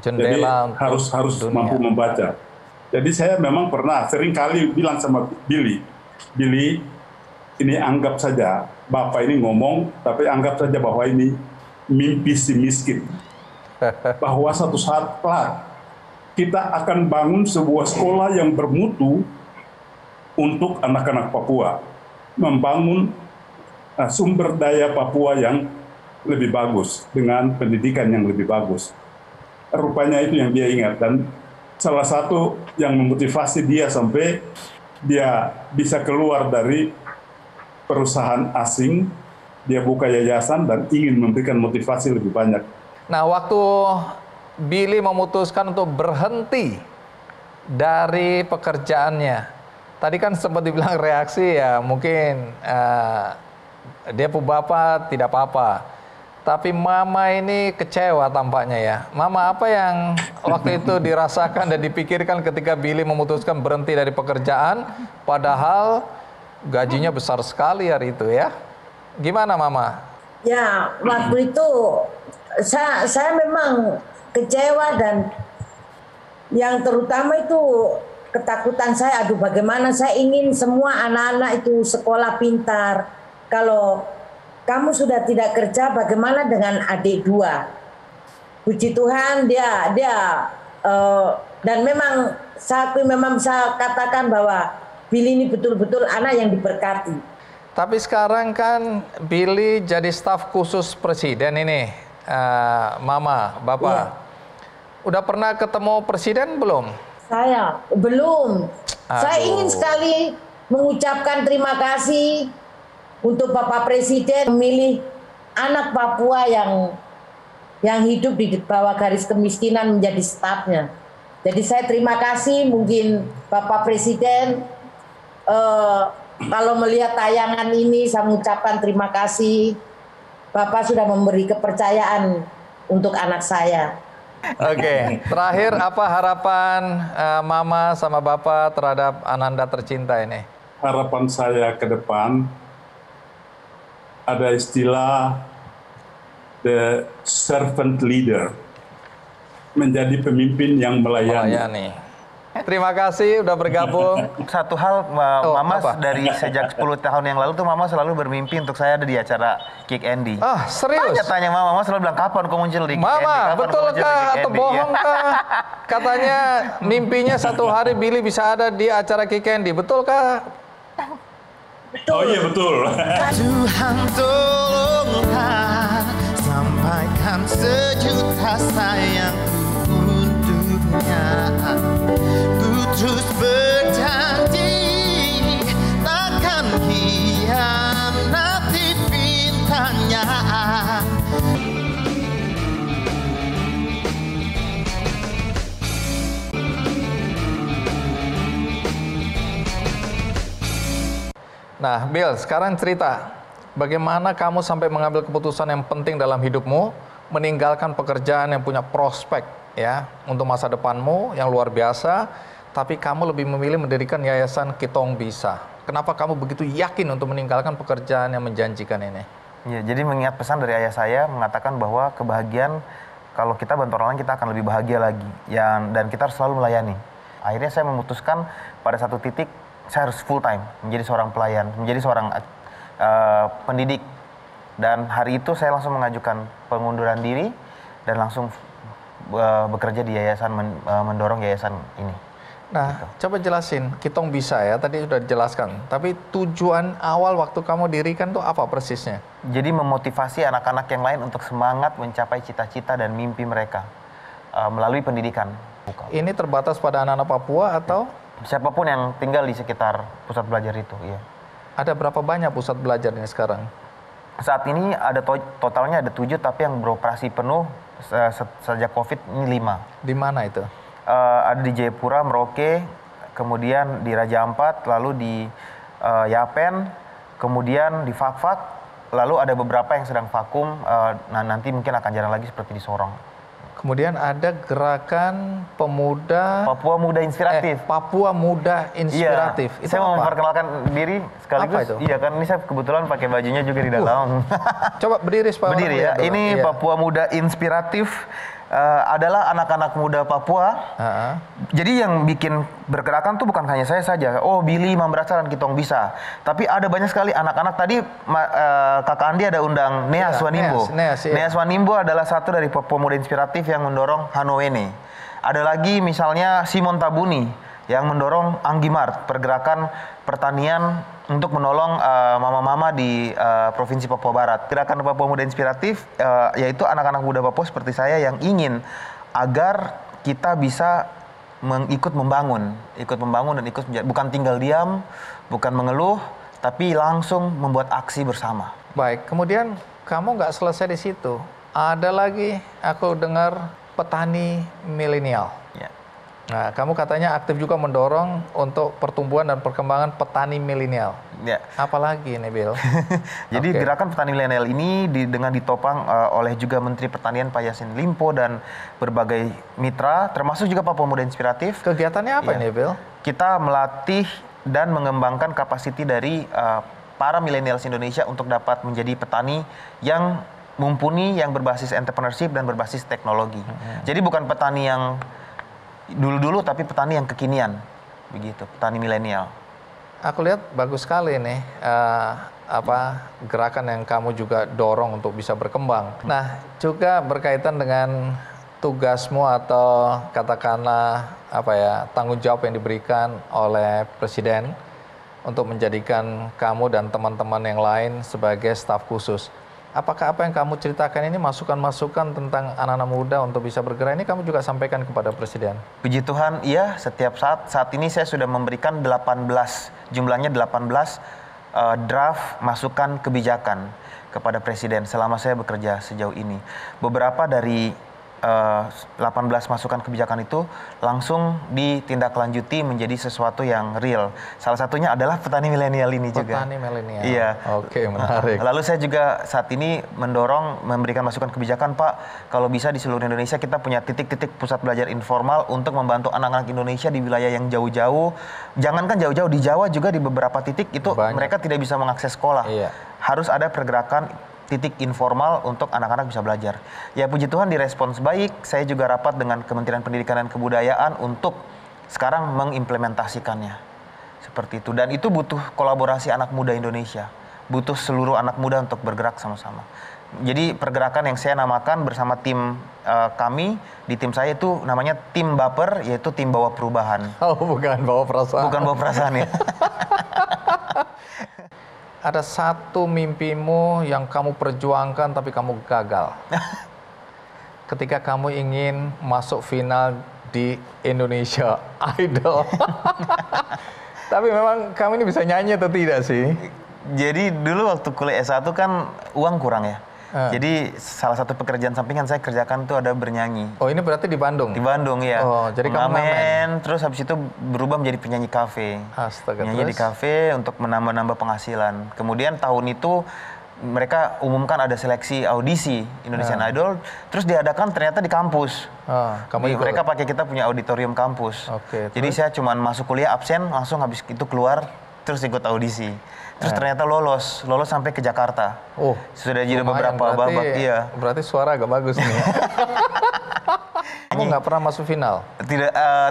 Jendela jadi harus mampu membaca. Jadi saya memang pernah sering kali bilang sama Billy, ini anggap saja Bapak ini ngomong, tapi anggap saja bahwa ini mimpi si miskin. Bahwa satu saat kelak kita akan bangun sebuah sekolah yang bermutu untuk anak-anak Papua. Membangun sumber daya Papua yang lebih bagus, dengan pendidikan yang lebih bagus. Rupanya itu yang dia ingat, dan salah satu yang memotivasi dia sampai dia bisa keluar dari perusahaan asing, dia buka yayasan dan ingin memberikan motivasi lebih banyak. Nah, waktu Billy memutuskan untuk berhenti dari pekerjaannya, tadi kan sempat dibilang reaksi ya mungkin dia bapak tidak apa-apa. Tapi mama ini kecewa tampaknya ya. Mama, apa yang waktu itu dirasakan dan dipikirkan ketika Billy memutuskan berhenti dari pekerjaan, padahal gajinya besar sekali hari itu ya? Gimana Mama? Ya, waktu itu saya memang kecewa, dan yang terutama itu ketakutan saya, aduh bagaimana saya ingin semua anak-anak itu sekolah pintar. Kalau kamu sudah tidak kerja, bagaimana dengan adik dua? Puji Tuhan dia dan memang saya katakan bahwa Billy ini betul-betul anak yang diberkati. Tapi sekarang kan Billy jadi staf khusus presiden ini, Mama, Bapak. Iya. Udah pernah ketemu presiden belum? Saya belum. Saya Aduh. ingin sekali mengucapkan terima kasih untuk Bapak Presiden memilih anak Papua yang hidup di bawah garis kemiskinan menjadi stafnya. Jadi saya terima kasih, mungkin Bapak Presiden kalau melihat tayangan ini saya mengucapkan terima kasih. Bapak sudah memberi kepercayaan untuk anak saya. Oke, terakhir apa harapan Mama sama Bapak terhadap Ananda tercinta ini? Harapan saya ke depan, ada istilah the servant leader, menjadi pemimpin yang melayani. Terima kasih udah bergabung. Satu hal, Mama dari sejak 10 tahun yang lalu tuh Mama selalu bermimpi untuk saya ada di acara Kick Andy. Ah, serius? Tanya Mama selalu bilang kapan kau muncul di Kick Andy? Mama, betul kah atau bohong kah? Katanya mimpinya satu hari Billy bisa ada di acara Kick Andy, betul kah? Oh iya betul. Tuhan tolonglah sampaikan sejuta sayangku untuknya. Ku terus berjanji takkan hianati pintanya. Nah, Bill, sekarang cerita, bagaimana kamu sampai mengambil keputusan yang penting dalam hidupmu, meninggalkan pekerjaan yang punya prospek ya untuk masa depanmu yang luar biasa, tapi kamu lebih memilih mendirikan yayasan Kitong Bisa. Kenapa kamu begitu yakin untuk meninggalkan pekerjaan yang menjanjikan ini? Ya, jadi mengingat pesan dari ayah saya mengatakan bahwa kebahagiaan kalau kita bantu orang lain kita akan lebih bahagia lagi, dan kita harus selalu melayani. Akhirnya saya memutuskan pada satu titik saya harus full time menjadi seorang pelayan, menjadi seorang pendidik. Dan hari itu saya langsung mengajukan pengunduran diri dan langsung bekerja di yayasan, mendorong yayasan ini. Nah, gitu. Coba jelasin, Kitong Bisa ya, tadi sudah dijelaskan. Tapi tujuan awal waktu kamu dirikan tuh apa persisnya? Jadi memotivasi anak-anak yang lain untuk semangat mencapai cita-cita dan mimpi mereka melalui pendidikan. Ini terbatas pada anak-anak Papua atau? Siapapun yang tinggal di sekitar pusat belajar itu, iya. Ada berapa banyak pusat belajar ini sekarang? Saat ini ada totalnya ada 7, tapi yang beroperasi penuh sejak COVID ini 5. Di mana itu? Ada di Jayapura, Merauke, kemudian di Raja Ampat, lalu di Yapen, kemudian di Fakfak, lalu ada beberapa yang sedang vakum, nanti mungkin akan jarang lagi seperti di Sorong. Kemudian ada gerakan pemuda Papua Muda Inspiratif. Papua Muda Inspiratif. Iya, Itu saya mau apa? memperkenalkan diri sekaligus. Apa itu? Iya kan, ini saya kebetulan pakai bajunya juga di dalam. Coba berdiri supaya Berdiri ya. Ini Papua Muda Inspiratif adalah anak-anak muda Papua. Jadi yang bikin bergerakan tuh bukan hanya saya saja. Oh, Billy, Mambrasa dan Kitong Bisa. Tapi ada banyak sekali anak-anak. Tadi Kakak Andi ada undang Neas Wanimbo. Neas Wanimbo adalah satu dari Papua Muda Inspiratif yang mendorong Hanowene. Ada lagi misalnya Simon Tabuni yang mendorong Anggimart, pergerakan pertanian untuk menolong mama-mama di Provinsi Papua Barat. Gerakan Papua Muda Inspiratif yaitu anak-anak muda Papua seperti saya yang ingin agar kita bisa ikut membangun dan ikut bukan tinggal diam, bukan mengeluh, tapi langsung membuat aksi bersama. Baik, kemudian kamu nggak selesai di situ. Ada lagi, aku dengar petani milenial. Ya. Nah, kamu katanya aktif juga mendorong untuk pertumbuhan dan perkembangan petani milenial. Ya. Apalagi nih, Bill? Jadi gerakan petani milenial ini dengan ditopang oleh juga Menteri Pertanian Pak Yassin Limpo dan berbagai mitra, termasuk juga Papua Muda Inspiratif. Kegiatannya apa ini, Bill? Kita melatih dan mengembangkan kapasiti dari para millennials Indonesia untuk dapat menjadi petani yang mumpuni, yang berbasis entrepreneurship dan berbasis teknologi. Jadi bukan petani yang dulu-dulu, tapi petani yang kekinian, begitu, petani milenial. Aku lihat bagus sekali nih gerakan yang kamu juga dorong untuk bisa berkembang. Nah, juga berkaitan dengan tugasmu atau katakanlah tanggung jawab yang diberikan oleh Presiden untuk menjadikan kamu dan teman-teman yang lain sebagai staf khusus. Apakah apa yang kamu ceritakan ini masukan-masukan tentang anak-anak muda untuk bisa bergerak ini kamu juga sampaikan kepada Presiden? Puji Tuhan, iya, setiap saat ini saya sudah memberikan 18 draft masukan kebijakan kepada Presiden selama saya bekerja sejauh ini. Beberapa dari 18 masukan kebijakan itu langsung ditindaklanjuti menjadi sesuatu yang real. Salah satunya adalah petani milenial ini juga. Petani milenial. Iya. Oke, menarik. Lalu saya juga saat ini memberikan masukan kebijakan, Pak, kalau bisa di seluruh Indonesia kita punya titik-titik pusat belajar informal untuk membantu anak-anak Indonesia di wilayah yang jauh-jauh. Jangankan jauh-jauh, di Jawa juga di beberapa titik itu mereka tidak bisa mengakses sekolah. Iya. Harus ada pergerakan titik informal untuk anak-anak bisa belajar. Ya, puji Tuhan direspons baik. Saya juga rapat dengan Kementerian Pendidikan dan Kebudayaan untuk sekarang mengimplementasikannya. Seperti itu. Dan itu butuh kolaborasi anak muda Indonesia. Butuh seluruh anak muda untuk bergerak sama-sama. Jadi pergerakan yang saya namakan bersama tim kami, di tim saya itu namanya tim Baper, yaitu tim bawa perubahan. Oh, bukan bawa perasaan. Bukan bawa perasaan ya. Ada satu mimpimu yang kamu perjuangkan tapi kamu gagal. Ketika kamu ingin masuk final di Indonesia Idol. Tapi memang kamu ini bisa nyanyi atau tidak sih? Jadi dulu waktu kuliah S1 kan uang kurang ya. Jadi salah satu pekerjaan sampingan saya kerjakan tuh ada bernyanyi. Oh, ini berarti di Bandung? Di Bandung, ya. Oh, jadi kamu ngamen. Terus habis itu berubah menjadi penyanyi kafe. Astaga, nyanyi di kafe untuk menambah-nambah penghasilan. Kemudian tahun itu mereka umumkan ada seleksi audisi Indonesian Idol, terus diadakan ternyata di kampus. Mereka pakai kita punya auditorium kampus. Jadi saya cuma masuk kuliah absen, langsung habis itu keluar, terus ikut audisi. Terus ternyata lolos sampai ke Jakarta. Oh, sudah jadi beberapa babak. Iya. Berarti suara agak bagus nih. Kamu nggak pernah masuk final?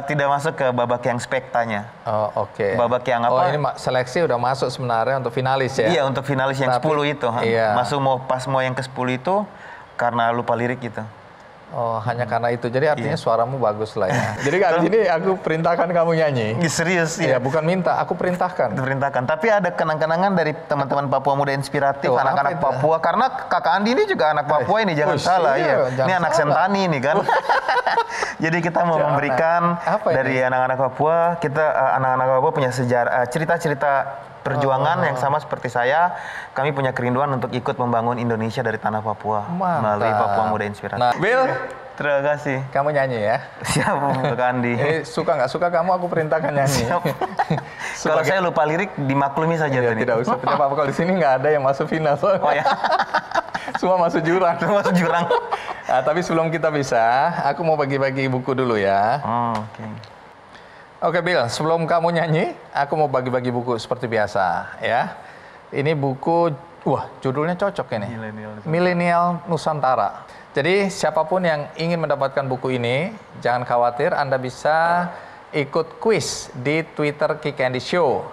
Tidak masuk ke babak yang spektanya. Oh, oke. Babak yang apa? Oh, ini seleksi udah masuk sebenarnya untuk finalis ya? Iya, untuk finalis yang 10 itu. Iya. Masuk mau yang ke-10 itu karena lupa lirik gitu. Oh, hanya karena itu. Jadi artinya suaramu bagus lah ya. Jadi kali ini aku perintahkan kamu nyanyi. Serius ya? Bukan minta, aku perintahkan. Tapi ada kenang-kenangan dari teman-teman Papua Muda Inspiratif, anak-anak Papua. Karena Kakak Andi ini juga anak Papua ini, jangan salah. Ini anak Sentani ini kan. Jadi kita mau memberikan dari anak-anak Papua, anak-anak Papua punya sejarah, cerita-cerita perjuangan yang sama seperti saya. Kami punya kerinduan untuk ikut membangun Indonesia dari tanah Papua melalui Papua Muda Inspiratif. Nah, Bill, terima kasih. Kamu nyanyi ya? Siap, Kak Andi. Suka nggak suka kamu, aku perintahkan nyanyi. Kalau saya lupa lirik, dimaklumi saja. Tidak usah, tidak apa-apa. Kalau di sini nggak ada yang masuk final. Oh ya. Semua masuk jurang. Nah, tapi sebelum kita bisa, aku mau bagi-bagi buku dulu ya. Oke. Oke, Bill, sebelum kamu nyanyi, aku mau bagi-bagi buku seperti biasa ya. Ini buku, judulnya cocok ini. Milenial Nusantara. Jadi siapapun yang ingin mendapatkan buku ini, jangan khawatir, Anda bisa ikut kuis di Twitter Kick Andy Show.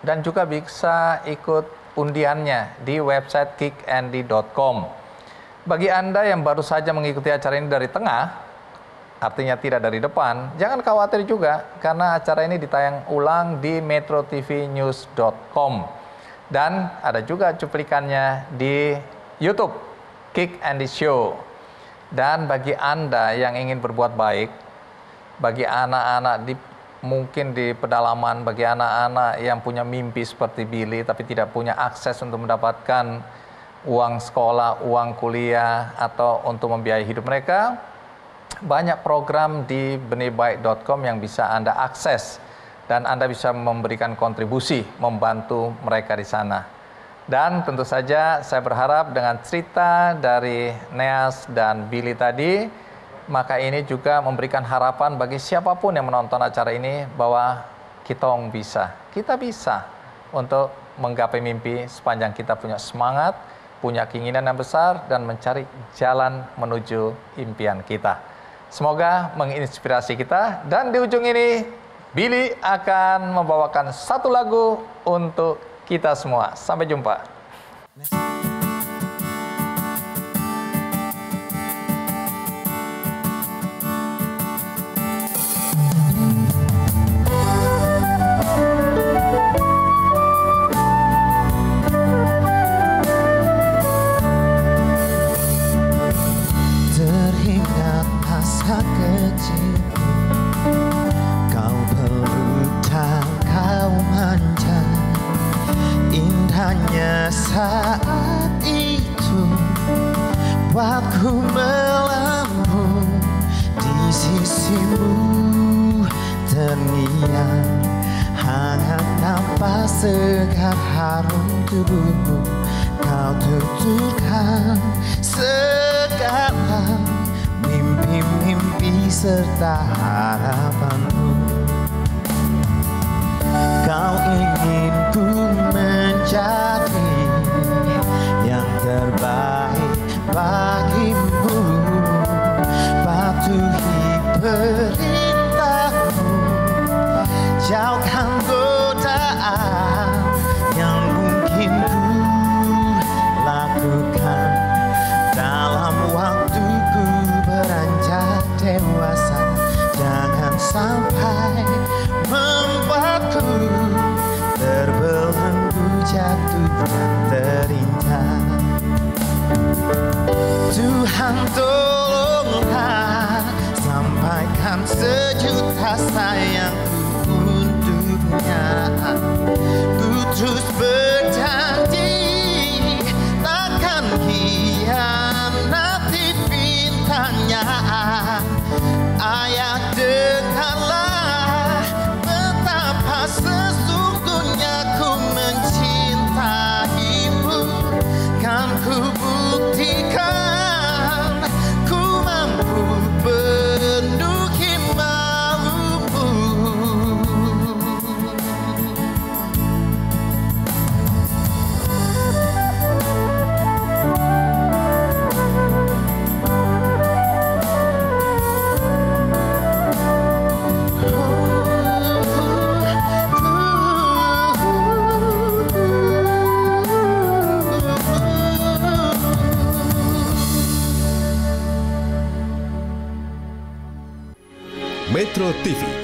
Dan juga bisa ikut undiannya di website kickandy.com. Bagi Anda yang baru saja mengikuti acara ini dari tengah, artinya tidak dari depan, jangan khawatir juga karena acara ini ditayang ulang di metrotvnews.com. Dan ada juga cuplikannya di YouTube, Kick Andy Show. Dan bagi Anda yang ingin berbuat baik, bagi anak-anak mungkin di pedalaman, bagi anak-anak yang punya mimpi seperti Billy tapi tidak punya akses untuk mendapatkan uang sekolah, uang kuliah, atau untuk membiayai hidup mereka, banyak program di benihbaik.com yang bisa Anda akses dan Anda bisa memberikan kontribusi, membantu mereka di sana. Dan tentu saja saya berharap dengan cerita dari Neas dan Billy tadi, maka ini juga memberikan harapan bagi siapapun yang menonton acara ini bahwa kita bisa untuk menggapai mimpi sepanjang kita punya semangat, punya keinginan yang besar, dan mencari jalan menuju impian kita. Semoga menginspirasi kita, dan di ujung ini Billy akan membawakan satu lagu untuk kita semua. Sampai jumpa. Teringat masa kecilku, kau peluk dan kau manja. Indahnya saat itu, waktu melambung di sisimu, terngiang hangat tanpa segar harum tubuhmu. Kau tuturkan segala mimpi-mimpi serta harapanmu. Kau ingin ku menjadi yang terbaik bagimu, patuhi perintahmu, jauhkan godaan yang mungkin ku lakukan dalam waktuku beranjak dewasa. Jangan sampai membuatku terbelenggu, jatuh dan terinjak. Tuhan tolonglah, sampaikan sejuta sayangku untuknya. Ku terus berjanji takkan hianati pintanya. Ayah, dengarlah betapa sesungguhnya ku mencintaimu. Kan ku buktikan ku mampu penuhi maumu. Metro TV,